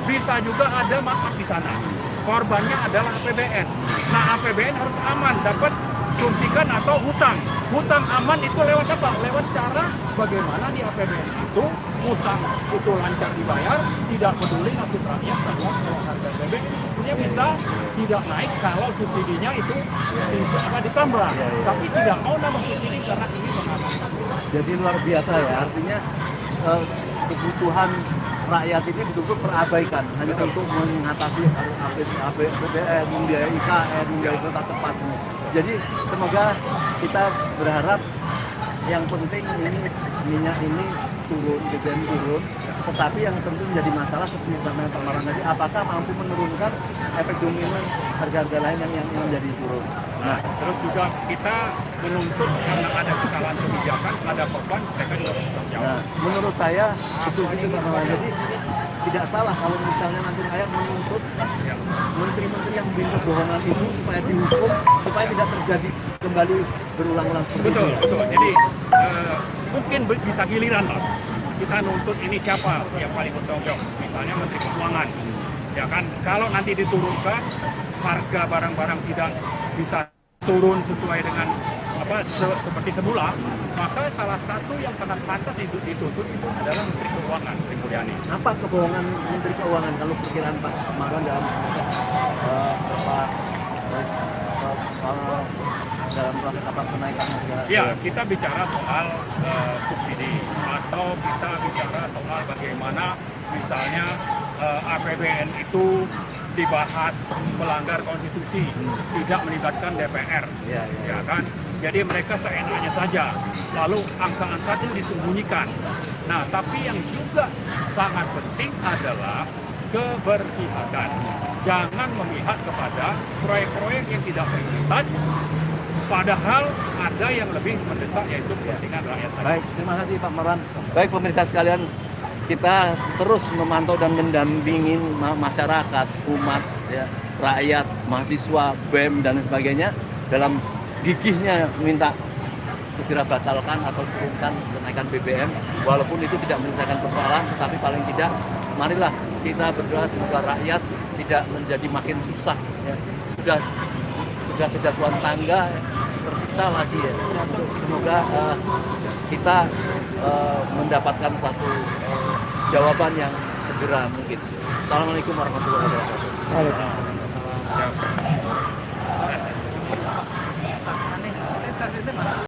Bisa juga ada manfaat di sana. Korbannya adalah APBN. Nah, APBN harus aman, dapat suntikan atau hutang. Hutang aman itu lewat apa? Lewat cara bagaimana di APBN itu hutang itu lancar dibayar, tidak peduli nasib rakyat bahwa kalau harga BBM sebetulnya bisa tidak naik kalau subsidinya itu ditambah. Tapi tidak mau nambah subsidi karena ini mengamankan. Jadi luar biasa ya, artinya kebutuhan rakyat ini betul-betul terabaikan hanya untuk mengatasi APBN, membiayai IKN, membiayai kereta cepat. Jadi semoga kita berharap yang penting ini minyak ini turun, BBM turun, tetapi yang tentu menjadi masalah seperti yang Pak tadi, apakah mampu menurunkan efek domino harga-harga lain yang menjadi turun. Nah, terus juga kita menuntut karena ada kesalahan kebijakan, ada beban, mereka juga harus bertanggung jawab. Nah, menurut saya betul-betul jadi tidak salah kalau misalnya nanti rakyat menuntut menteri-menteri yang bikin kebohongan itu supaya dihukum, supaya tidak terjadi kembali berulang-ulang seperti itu. Betul. Jadi mungkin bisa giliran lah. Kita nuntut ini siapa yang paling bertanggung jawab? Misalnya Menteri Keuangan. Ya kan, kalau nanti diturunkan harga barang-barang tidak bisa turun sesuai dengan seperti semula, maka salah satu yang sangat pantas dituntut itu adalah Menteri Keuangan, Sri Mulyani. Apa kebohongan Menteri Keuangan kalau perkiraan Pak Marwan dalam proses kenaikan harga? Ya, kita bicara soal subsidi atau kita bicara soal bagaimana misalnya APBN itu dibahas melanggar konstitusi, tidak melibatkan DPR, ya kan? Jadi mereka seenaknya saja, lalu angka-angka itu disembunyikan. Nah, tapi yang juga sangat penting adalah keberpihakan. Jangan memihak kepada proyek-proyek yang tidak prioritas, padahal ada yang lebih mendesak yaitu kepentingan rakyat. Baik, terima kasih Pak Marwan. Baik pemirsa sekalian, kita terus memantau dan mendampingi masyarakat, umat, ya, rakyat, mahasiswa, BEM dan sebagainya dalam gigihnya minta segera batalkan atau turunkan kenaikan BBM, walaupun itu tidak menyelesaikan persoalan, tetapi paling tidak marilah kita berdoa semoga rakyat tidak menjadi makin susah. Ya. Sudah kejatuhan tangga, tersiksa lagi ya. Semoga kita mendapatkan satu jawaban yang segera mungkin. Assalamualaikum warahmatullahi wabarakatuh. Waalaikumsalam.